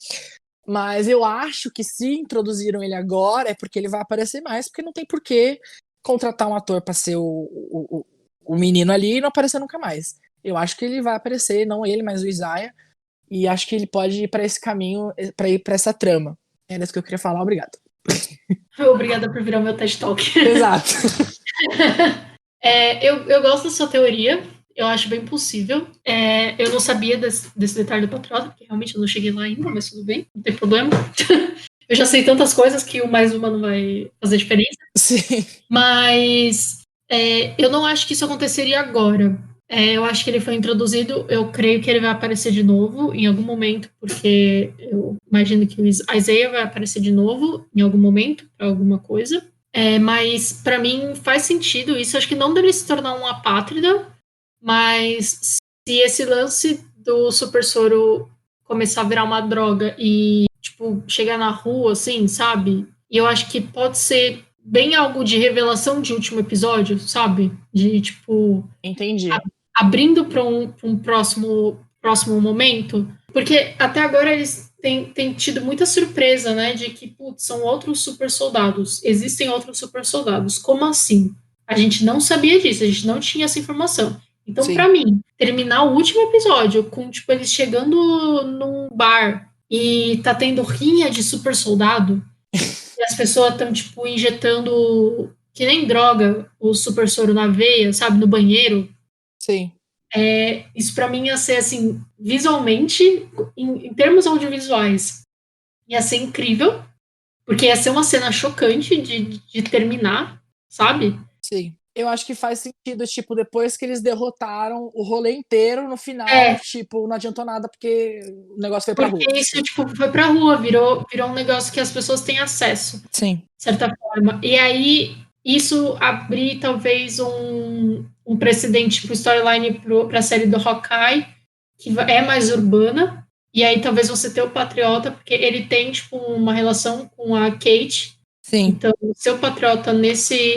Mas eu acho que se introduziram ele agora é porque ele vai aparecer mais, porque não tem por que contratar um ator pra ser o menino ali e não aparecer nunca mais. Eu acho que ele vai aparecer, não ele, mas o Isaiah. E acho que ele pode ir pra esse caminho, pra ir pra essa trama. Era isso que eu queria falar, obrigado. Obrigada por virar meu TED Talk. Exato. Eu gosto da sua teoria, eu acho bem possível. Eu não sabia desse detalhe do Patriota, porque realmente eu não cheguei lá ainda, mas tudo bem, não tem problema. Eu já sei tantas coisas que o mais uma não vai fazer diferença. Sim. Mas eu não acho que isso aconteceria agora. Eu acho que ele foi introduzido, eu creio que ele vai aparecer de novo em algum momento, porque eu imagino que o Isaiah vai aparecer de novo em algum momento, para alguma coisa. Mas para mim faz sentido isso. Acho que não dele se tornar um apátrida, mas se esse lance do super soro começar a virar uma droga e tipo chegar na rua, assim, sabe? E eu acho que pode ser bem algo de revelação de último episódio, sabe? De tipo Entendi. abrindo para um próximo momento, porque até agora eles têm tido muita surpresa, né? De que putz, são outros super soldados, existem outros super soldados. Como assim? A gente não sabia disso, a gente não tinha essa informação. Então, para Sim. mim, terminar o último episódio com tipo eles chegando num bar e tá tendo rinha de super soldado, e as pessoas estão tipo injetando que nem droga o super soro na veia, sabe, no banheiro. Sim. Isso para mim ia ser assim, visualmente, em termos audiovisuais, ia ser incrível, porque ia ser uma cena chocante de terminar, sabe? Sim. Eu acho que faz sentido, tipo, depois que eles derrotaram o rolê inteiro, no final, É, tipo, não adiantou nada porque o negócio foi pra rua. porque isso tipo, foi pra rua, virou um negócio que as pessoas têm acesso, Sim. de certa forma. E aí, isso abrir talvez um precedente pro storyline pra série do Hawkeye, que é mais urbana, e aí talvez você ter o Patriota, porque ele tem, tipo, uma relação com a Kate. Sim. Então, ser o Patriota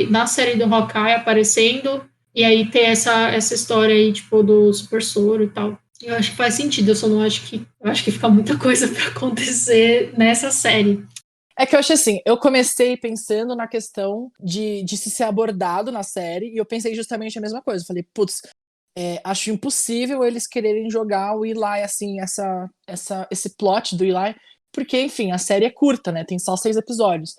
na série do Hawkeye aparecendo, e aí ter essa história aí, tipo, do Super Soro e tal. Eu acho que faz sentido, eu só não acho que. Eu acho que fica muita coisa para acontecer nessa série. É que eu acho assim, eu comecei pensando na questão de se ser abordado na série, e eu pensei justamente a mesma coisa. Eu falei, putz, acho impossível eles quererem jogar o Eli, assim, esse plot do Eli, porque, enfim, a série é curta, né? Tem só 6 episódios.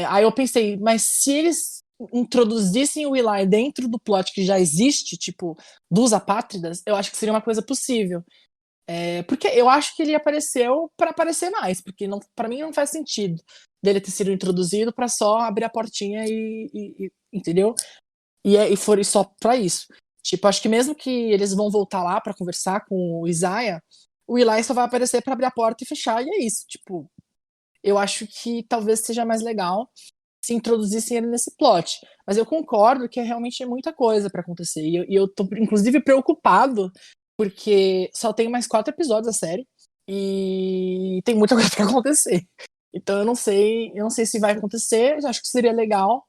Aí eu pensei, mas se eles introduzissem o Eli dentro do plot que já existe, tipo, dos apátridas, eu acho que seria uma coisa possível. Porque eu acho que ele apareceu para aparecer mais, porque não, para mim não faz sentido dele ter sido introduzido para só abrir a portinha entendeu? E for só para isso. Tipo, acho que mesmo que eles vão voltar lá para conversar com o Isaiah, o Eli só vai aparecer para abrir a porta e fechar, e é isso. Tipo, eu acho que talvez seja mais legal se introduzissem ele nesse plot. Mas eu concordo que realmente é muita coisa para acontecer. E eu tô, inclusive, preocupado, porque só tem mais 4 episódios da série. E tem muita coisa para acontecer. Então eu não sei se vai acontecer. Acho que seria legal.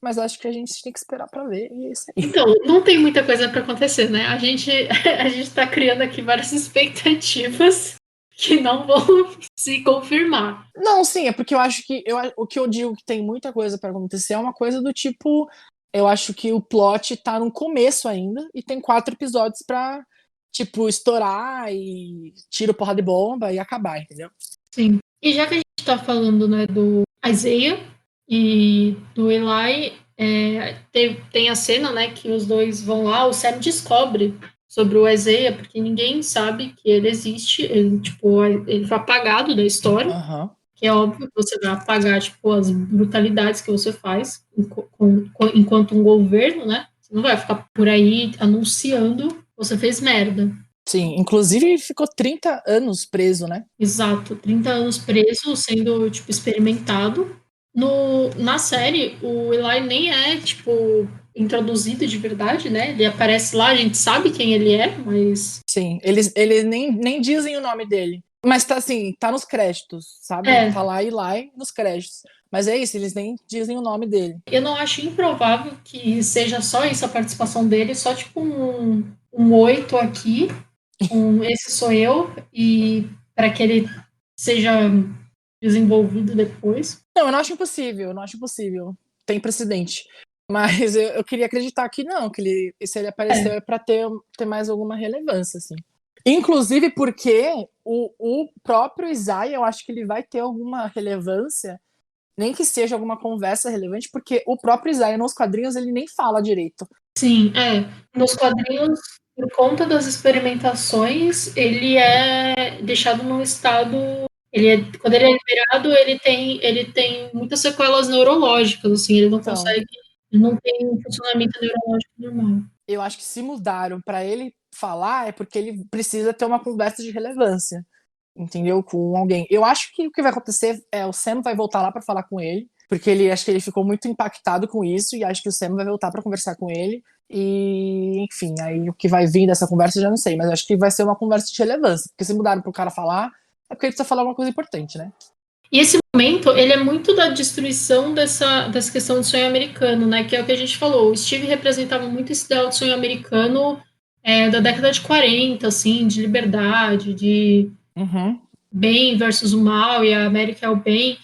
Mas acho que a gente tem que esperar para ver. E é isso aí. Então, não tem muita coisa para acontecer, né? A gente está criando aqui várias expectativas que não vão se confirmar. Não, sim, é porque eu acho que o que eu digo que tem muita coisa para acontecer é uma coisa do tipo, eu acho que o plot tá no começo ainda e tem 4 episódios pra, tipo, estourar e tiro porra de bomba e acabar, entendeu? Sim. E já que a gente está falando, né, do Isaiah e do Eli, tem a cena, né, que os dois vão lá, o Sam descobre sobre o Isaiah, porque ninguém sabe que ele existe, ele foi apagado da história, Aham. que é óbvio que você vai apagar, tipo, as brutalidades que você faz enquanto um governo, né, você não vai ficar por aí anunciando que você fez merda. Sim, inclusive ele ficou 30 anos preso, né? Exato, 30 anos preso, sendo, tipo, experimentado. Na série, o Eli nem é, tipo, introduzido de verdade, né? Ele aparece lá, a gente sabe quem ele é, mas. Sim, eles nem dizem o nome dele. Mas tá assim, tá nos créditos, sabe? É, Tá lá Eli nos créditos. Mas é isso, eles nem dizem o nome dele. eu não acho improvável que seja só isso a participação dele, só tipo um oi, tô aqui, esse sou eu, e para que ele seja desenvolvido depois. Não, eu não acho impossível, eu não acho impossível. Tem precedente. Mas eu queria acreditar que não, que se ele apareceu É. é pra ter mais alguma relevância, assim. Inclusive porque o próprio Isaiah, eu acho que ele vai ter alguma relevância, nem que seja alguma conversa relevante, porque o próprio Isaiah nos quadrinhos ele nem fala direito. Sim, nos quadrinhos, por conta das experimentações, ele é deixado num estado. Quando ele é liberado, ele tem muitas sequelas neurológicas, assim, ele não Então, consegue, ele não tem um funcionamento neurológico normal. eu acho que se mudaram para ele falar é porque ele precisa ter uma conversa de relevância, entendeu? Com alguém. Eu acho que o que vai acontecer é o Sam vai voltar lá para falar com ele, porque acho que ele ficou muito impactado com isso e acho que o Sam vai voltar para conversar com ele. E, enfim, aí o que vai vir dessa conversa eu já não sei, mas acho que vai ser uma conversa de relevância, porque se mudaram pro cara falar, é porque ele precisa falar alguma coisa importante, né? E esse momento, ele é muito da destruição dessa questão do sonho americano, né? Que é o que a gente falou. O Steve representava muito esse ideal de sonho americano da década de 40, assim, de liberdade, de bem versus o mal, e a América é o bem.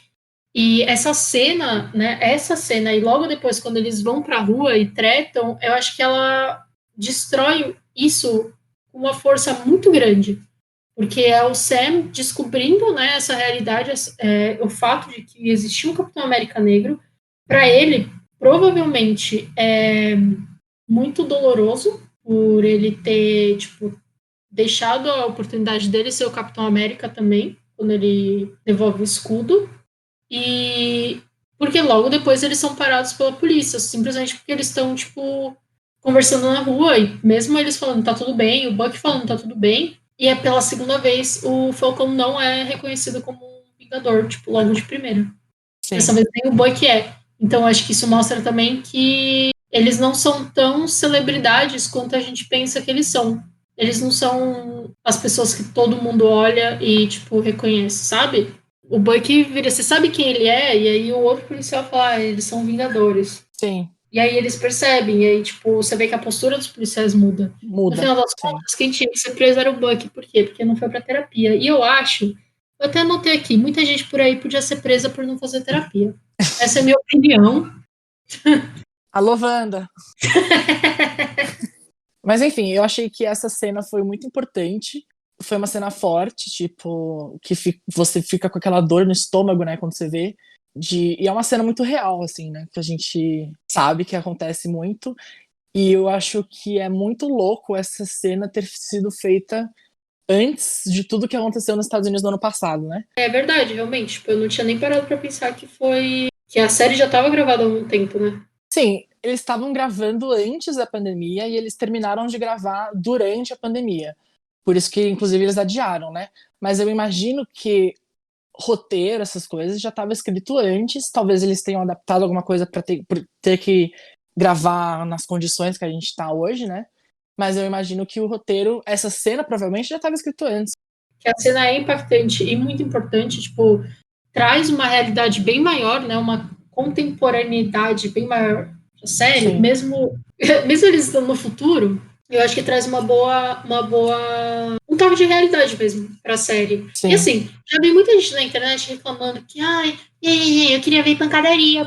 E essa cena, né? Essa cena, e logo depois, quando eles vão pra rua e tretam, eu acho que ela destrói isso com uma força muito grande. Porque é o Sam descobrindo, né, essa realidade, o fato de que existia um Capitão América negro. Para ele, provavelmente é muito doloroso por ele ter, tipo, deixado a oportunidade dele ser o Capitão América também, quando ele devolve o escudo. E porque logo depois eles são parados pela polícia, simplesmente porque eles estão, tipo, conversando na rua, e mesmo eles falando tá tudo bem, o Buck falando tá tudo bem, e é pela segunda vez o Falcão não é reconhecido como um Vingador, tipo, logo de primeira. Dessa vez nem o Buck é. Então acho que isso mostra também que eles não são tão celebridades quanto a gente pensa que eles são. Eles não são as pessoas que todo mundo olha e, tipo, reconhece, sabe? O Buck vira, você sabe quem ele é? E aí o outro policial fala, eles são Vingadores. Sim. E aí eles percebem, e aí, tipo, você vê que a postura dos policiais muda. No final das contas, quem tinha que ser preso era o Buck. Por quê? Porque não foi pra terapia. E eu até anotei aqui, muita gente por aí podia ser presa por não fazer terapia. Essa é a minha opinião. Alô, Wanda! Mas enfim, eu achei que essa cena foi muito importante. Foi uma cena forte, tipo, que você fica com aquela dor no estômago, né, quando você vê. E é uma cena muito real, assim, né, que a gente sabe que acontece muito. E eu acho que é muito louco essa cena ter sido feita antes de tudo que aconteceu nos Estados Unidos no ano passado, né? É verdade, realmente. Tipo, eu não tinha nem parado pra pensar que a série já estava gravada há algum tempo, né? Sim, eles estavam gravando antes da pandemia e eles terminaram de gravar durante a pandemia. Por isso que, inclusive, eles adiaram, né? Mas eu imagino que roteiro, essas coisas, já estava escrito antes. Talvez eles tenham adaptado alguma coisa para ter que gravar nas condições que a gente está hoje, né? Mas eu imagino que o roteiro, essa cena provavelmente já estava escrito antes. Que a cena é impactante e muito importante, tipo, traz uma realidade bem maior, né? Uma contemporaneidade bem maior da série, mesmo eles estando no futuro, eu acho que traz um toque de realidade mesmo pra série. Sim. E assim, já vi muita gente na internet reclamando que, eu queria ver pancadaria,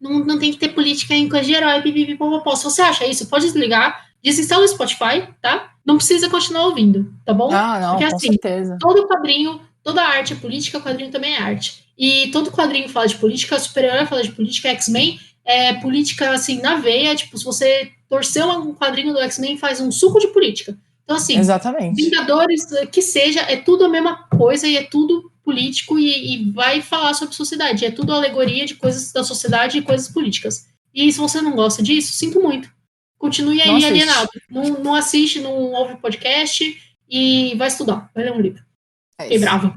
não tem que ter política em coisa de herói, pipipipopopó. Se você acha isso, pode desligar, desinstala o Spotify, tá? Não precisa continuar ouvindo, tá bom? Ah, não, porque com assim, certeza. todo quadrinho, toda arte é política, quadrinho também é arte. E todo quadrinho fala de política, super-herói fala de política, X-Men é política, assim, na veia, tipo, se você torcer um quadrinho do X-Men, faz um suco de política. Então, assim, exatamente. Vingadores, que seja, é tudo a mesma coisa e é tudo político e vai falar sobre sociedade. É tudo alegoria de coisas da sociedade e coisas políticas. E se você não gosta disso, sinto muito. Continue aí alienado. Não assiste, não ouve podcast e vai estudar, vai ler um livro. Fiquei brava.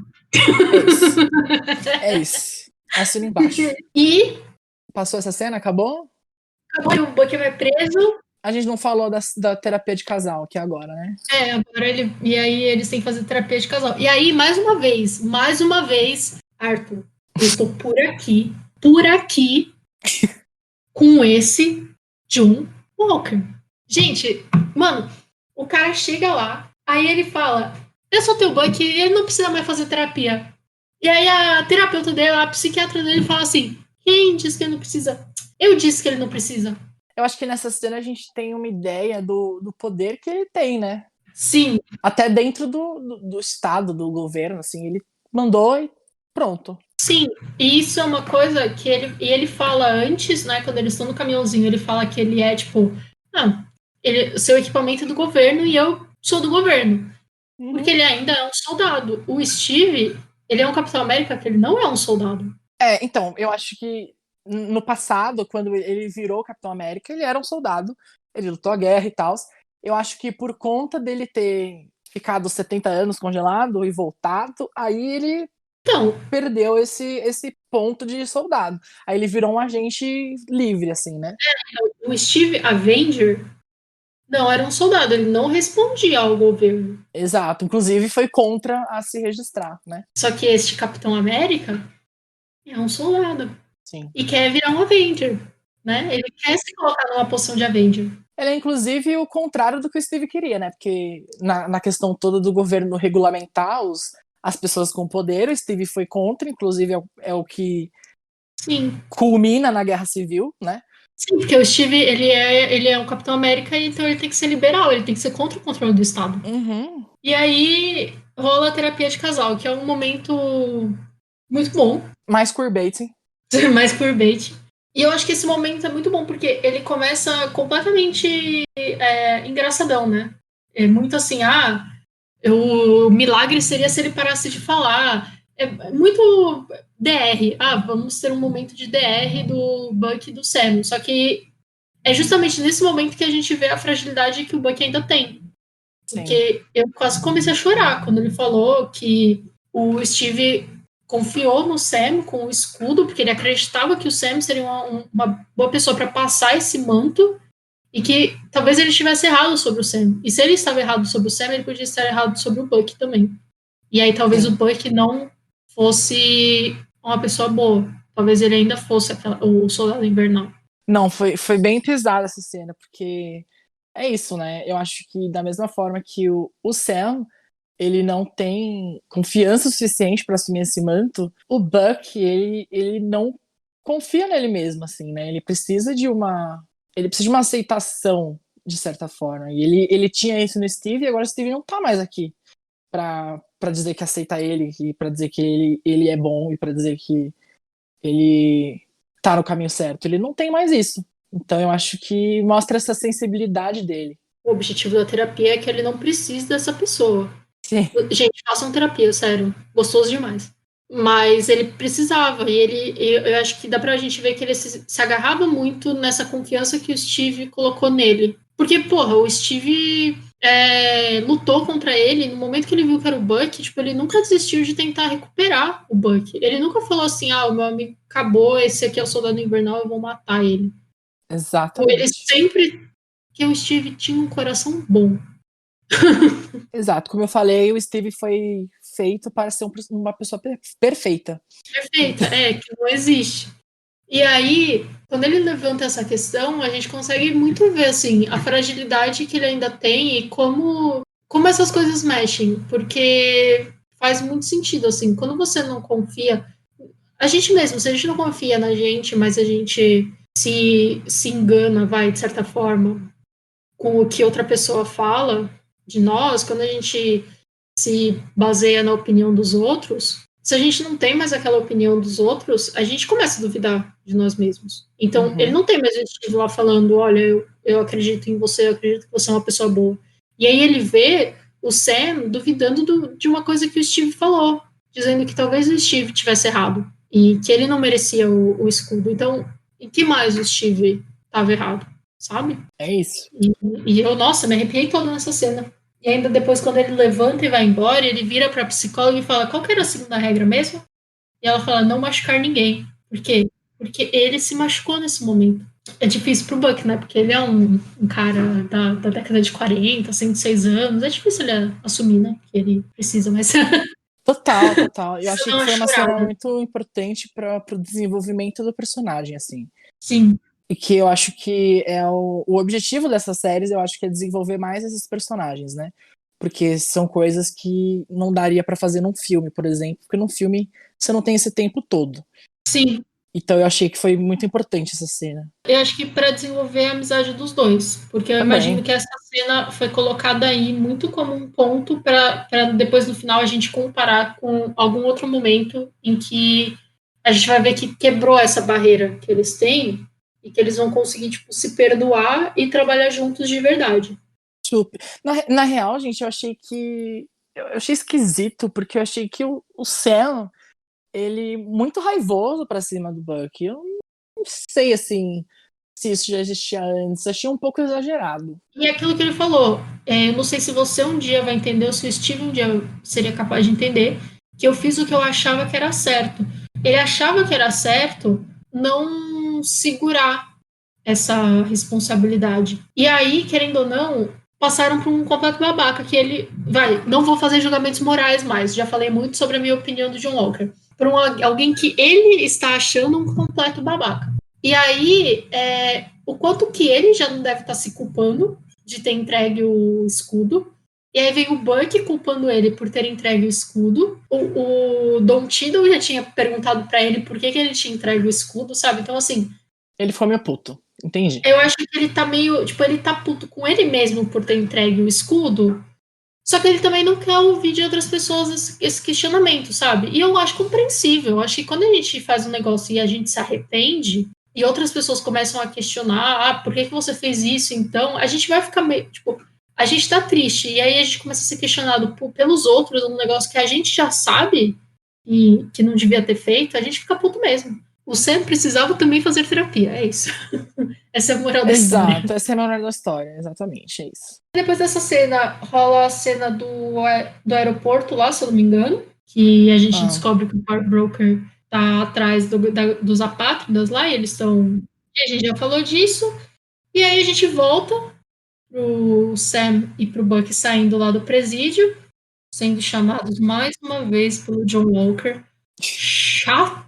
É isso. Assina embaixo. E passou essa cena? Acabou? Acabou e o Bucky vai preso. A gente não falou da terapia de casal aqui agora, né? Agora e aí eles têm que fazer terapia de casal. E aí, mais uma vez, Arthur, eu estou por aqui, com esse John Walker. Gente, mano, o cara chega lá, aí ele fala, eu sou teu Bucky, ele não precisa mais fazer terapia. E aí a terapeuta dele, a psiquiatra dele fala assim, quem disse que ele não precisa? Eu disse que ele não precisa. Eu acho que nessa cena a gente tem uma ideia do poder que ele tem, né? Sim, Até dentro do estado, do governo, assim, ele mandou e pronto. sim. E isso é uma coisa que ele fala antes, né? Quando eles estão no caminhãozinho, ele fala que ele é tipo, ah, seu equipamento é do governo e eu sou do governo. Porque Uhum. ele ainda é um soldado. O Steve, ele é um Capitão América que ele não é um soldado. Então, eu acho que no passado, quando ele virou Capitão América, ele era um soldado, ele lutou a guerra e tal. Eu acho que por conta dele ter ficado 70 anos congelado e voltado, aí ele Então, perdeu esse ponto de soldado. Aí ele virou um agente livre, assim, né? o Steve Avenger não era um soldado, ele não respondia ao governo. Exato. Inclusive foi contra a se registrar, né? Só que este Capitão América é um soldado Sim. e quer virar um Avenger, né? Ele quer se colocar numa posição de Avenger. Ele é, inclusive, o contrário do que o Steve queria, né? Porque na questão toda do governo regulamentar as pessoas com poder, o Steve foi contra, inclusive é o que Sim, culmina na Guerra Civil, né? sim, porque o Steve ele é um Capitão América, então ele tem que ser liberal, ele tem que ser contra o controle do Estado. Uhum. E aí rola a terapia de casal, que é um momento muito bom, Mais queerbaiting. mais por bait. E eu acho que esse momento é muito bom, porque ele começa completamente engraçadão, né? É muito assim, o milagre seria se ele parasse de falar. É muito DR. Vamos ter um momento de DR do Buck e do Sam. Só que é justamente nesse momento que a gente vê a fragilidade que o Buck ainda tem. Sim. Porque eu quase comecei a chorar quando ele falou que o Steve confiou no Sam com o escudo, porque ele acreditava que o Sam seria uma boa pessoa para passar esse manto e que talvez ele estivesse errado sobre o Sam. E se ele estava errado sobre o Sam, ele podia estar errado sobre o Buck também. E aí talvez o Sim. Buck não fosse uma pessoa boa. Talvez ele ainda fosse o soldado invernal. Não, foi bem pesada essa cena, porque é isso, né? Eu acho que da mesma forma que o Sam, ele não tem confiança suficiente para assumir esse manto, o Buck, ele não confia nele mesmo, assim, né? Ele precisa de uma aceitação, de certa forma. E ele tinha isso no Steve e agora o Steve não tá mais aqui para dizer que aceita ele e para dizer que ele é bom e para dizer que ele tá no caminho certo. Ele não tem mais isso. Então eu acho que mostra essa sensibilidade dele. O objetivo da terapia é que ele não precise dessa pessoa. Sim. Gente, façam terapia, sério. Gostoso demais. Mas ele precisava, eu acho que dá pra gente ver que ele se agarrava muito nessa confiança que o Steve colocou nele. Porque, porra, o Steve lutou contra ele no momento que ele viu que era o Buck, tipo, ele nunca desistiu de tentar recuperar o Buck. Ele nunca falou assim, o meu amigo acabou, esse aqui é o Soldado Invernal, eu vou matar ele. Ele Exatamente. sempre que o Steve tinha um coração bom. Exato. Como eu falei, o Steve foi feito para ser uma pessoa perfeita. Perfeita, que não existe. E aí, quando ele levanta essa questão, a gente consegue muito ver assim a fragilidade que ele ainda tem e como essas coisas mexem, porque faz muito sentido assim. Quando você não confia, a gente mesmo, se a gente não confia na gente, mas a gente se engana, vai de certa forma, com o que outra pessoa fala de nós, quando a gente se baseia na opinião dos outros, se a gente não tem mais aquela opinião dos outros, a gente começa a duvidar de nós mesmos. Então, ele Uhum. não tem mais o Steve lá falando, olha, eu acredito em você, eu acredito que você é uma pessoa boa. E aí ele vê o Sam duvidando de uma coisa que o Steve falou, dizendo que talvez o Steve tivesse errado e que ele não merecia o escudo. Então, em que mais o Steve estava errado, sabe? É isso. E eu, nossa, me arrepiei toda nessa cena. E ainda depois, quando ele levanta e vai embora, ele vira pra psicóloga e fala: qual que era a segunda regra mesmo? E ela fala: não machucar ninguém. Por quê? Porque ele se machucou nesse momento. É difícil pro Buck, né? Porque ele é um cara da década de 40, 106 anos. É difícil ele assumir, né? Que ele precisa, mas Total, total. Eu precisa achei dar que uma foi uma cena chorada. muito importante para o desenvolvimento do personagem, assim. Sim, E que eu acho que é o objetivo dessas séries, eu acho que é desenvolver mais esses personagens, né? Porque são coisas que não daria para fazer num filme, por exemplo, porque num filme você não tem esse tempo todo. sim, Então eu achei que foi muito importante essa cena. Eu acho que para desenvolver a amizade dos dois, porque eu Também. imagino que essa cena foi colocada aí muito como um ponto para depois no final a gente comparar com algum outro momento em que a gente vai ver que quebrou essa barreira que eles têm e que eles vão conseguir tipo se perdoar e trabalhar juntos de verdade. Super. Na real, gente, eu achei que eu achei esquisito porque eu achei que o Sam ele muito raivoso pra cima do Buck. Eu não sei assim se isso já existia antes. Achei um pouco exagerado. E é aquilo que ele falou, eu não sei se você um dia vai entender ou se o Steve um dia seria capaz de entender, que eu fiz o que eu achava que era certo. Ele achava que era certo não segurar essa responsabilidade. E aí, querendo ou não, passaram por um completo babaca que ele, não vou fazer julgamentos morais mais, já falei muito sobre a minha opinião do John Walker. Por alguém que ele está achando um completo babaca. E aí, o quanto que ele já não deve estar se culpando de ter entregue o escudo. E aí vem o Buck culpando ele por ter entregue o escudo. O Don Cheadle já tinha perguntado para ele por que ele tinha entregue o escudo, sabe? Então, assim... Ele ficou meio puto. Entendi. Eu acho que ele tá meio... Tipo, ele tá puto com ele mesmo por ter entregue o escudo. Só que ele também não quer ouvir de outras pessoas esse questionamento, sabe? E eu acho compreensível. Eu acho que quando a gente faz um negócio e a gente se arrepende... e outras pessoas começam a questionar, por que você fez isso, então, a gente vai ficar meio, tipo, a gente tá triste, e aí a gente começa a ser questionado pelos outros, um negócio que a gente já sabe e que não devia ter feito, a gente fica puto mesmo. O Sam precisava também fazer terapia, é isso. Essa é a moral da história. Exato, essa é a moral da história, exatamente, é isso. Depois dessa cena, rola a cena do aeroporto lá, se eu não me engano, que a gente descobre que o Power Broker tá atrás dos apátridas lá, e eles estão... E a gente já falou disso. E aí a gente volta pro Sam e pro Buck saindo lá do presídio, sendo chamados mais uma vez pelo John Walker. Chato.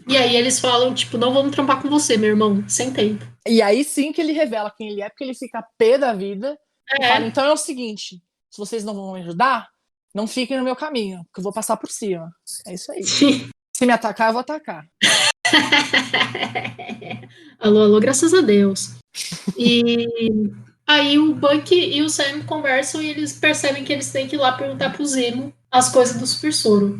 E aí eles falam, tipo, não vamos trampar com você, meu irmão, sem tempo. E aí sim que ele revela quem ele é, porque ele fica pé da vida e fala, então é o seguinte, se vocês não vão me ajudar, não fiquem no meu caminho, porque eu vou passar por cima. É isso aí. Sim. Se me atacar, eu vou atacar. Alô, alô, graças a Deus. E aí o Buck e o Sam conversam e eles percebem que eles têm que ir lá perguntar pro Zemo as coisas do Super Soro.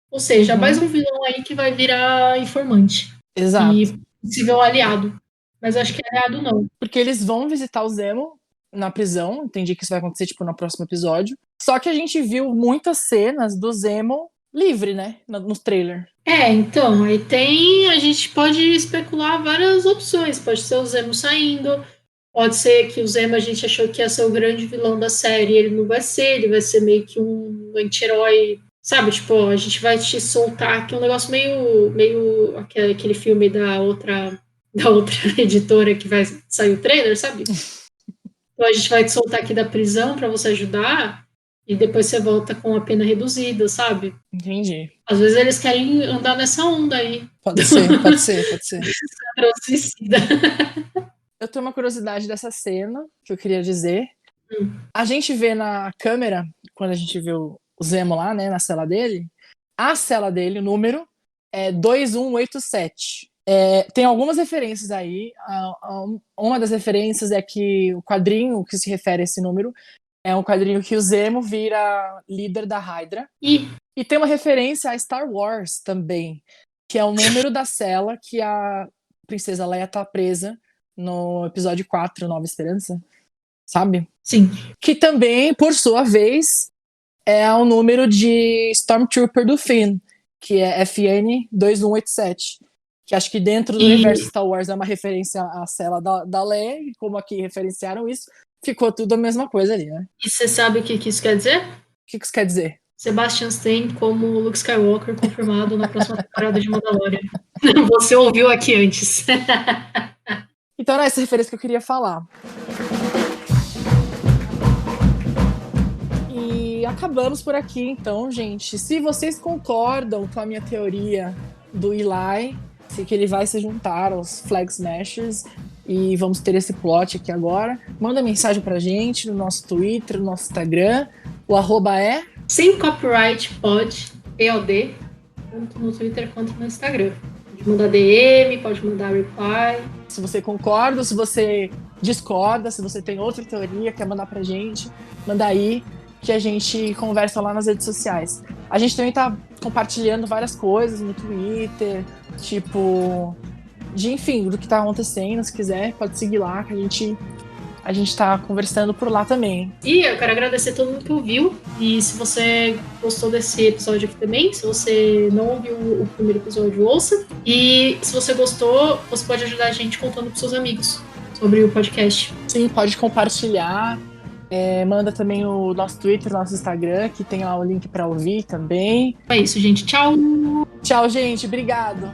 Ou seja, mais um vilão aí que vai virar informante. Exato. E possível aliado. Mas acho que aliado não. Porque eles vão visitar o Zemo na prisão, entendi que isso vai acontecer tipo no próximo episódio. Só que a gente viu muitas cenas do Zemo livre, né, no trailer. Então, aí a gente pode especular várias opções. Pode ser o Zemo saindo, pode ser que o Zemo a gente achou que ia ser o grande vilão da série, ele não vai ser, ele vai ser meio que um anti-herói, sabe? Tipo, a gente vai te soltar aqui um negócio meio aquele filme da outra editora que vai sair o trailer, sabe? Então a gente vai te soltar aqui da prisão para você ajudar e depois você volta com a pena reduzida, sabe? Entendi. Às vezes eles querem andar nessa onda aí. Pode ser, pode ser, pode ser. Suicida. Eu tenho uma curiosidade dessa cena que eu queria dizer. A gente vê na câmera, quando a gente vê o Zemo lá, né, na cela dele, a cela dele, o número, é 2187. Tem algumas referências aí. Uma das referências é que o quadrinho que se refere a esse número é um quadrinho que o Zemo vira líder da Hydra. E tem uma referência a Star Wars também, que é o número da cela que a princesa Leia tá presa no episódio 4, Nova Esperança, sabe? Sim. Que também, por sua vez, é o número de Stormtrooper do Finn, que é FN 2187. Que acho que dentro do universo Star Wars é uma referência à cela da Leia, e como aqui referenciaram isso, ficou tudo a mesma coisa ali, né? E você sabe o que isso quer dizer? O que isso quer dizer? Sebastian Stan como Luke Skywalker confirmado na próxima temporada de Mandalorian. Você ouviu aqui antes. Então era essa referência que eu queria falar. E acabamos por aqui, então, gente. Se vocês concordam com a minha teoria do Eli, que ele vai se juntar aos Flag Smashers e vamos ter esse plot aqui agora, manda mensagem pra gente no nosso Twitter, no nosso Instagram. O @ é Sem Copyright Pod, POD, tanto no Twitter quanto no Instagram. Pode mandar DM, pode mandar reply. Se você concorda, se você discorda, se você tem outra teoria, quer mandar pra gente, manda aí que a gente conversa lá nas redes sociais. A gente também tá compartilhando várias coisas no Twitter, tipo, enfim, do que tá acontecendo. Se quiser, pode seguir lá que a gente tá conversando por lá também. E eu quero agradecer a todo mundo que ouviu. E se você gostou desse episódio aqui também, se você não ouviu o primeiro episódio, ouça. E se você gostou, você pode ajudar a gente contando pros seus amigos sobre o podcast. Sim, pode compartilhar. Manda também o nosso Twitter, nosso Instagram, que tem lá o link para ouvir também. É isso, gente. Tchau! Tchau, gente. Obrigado.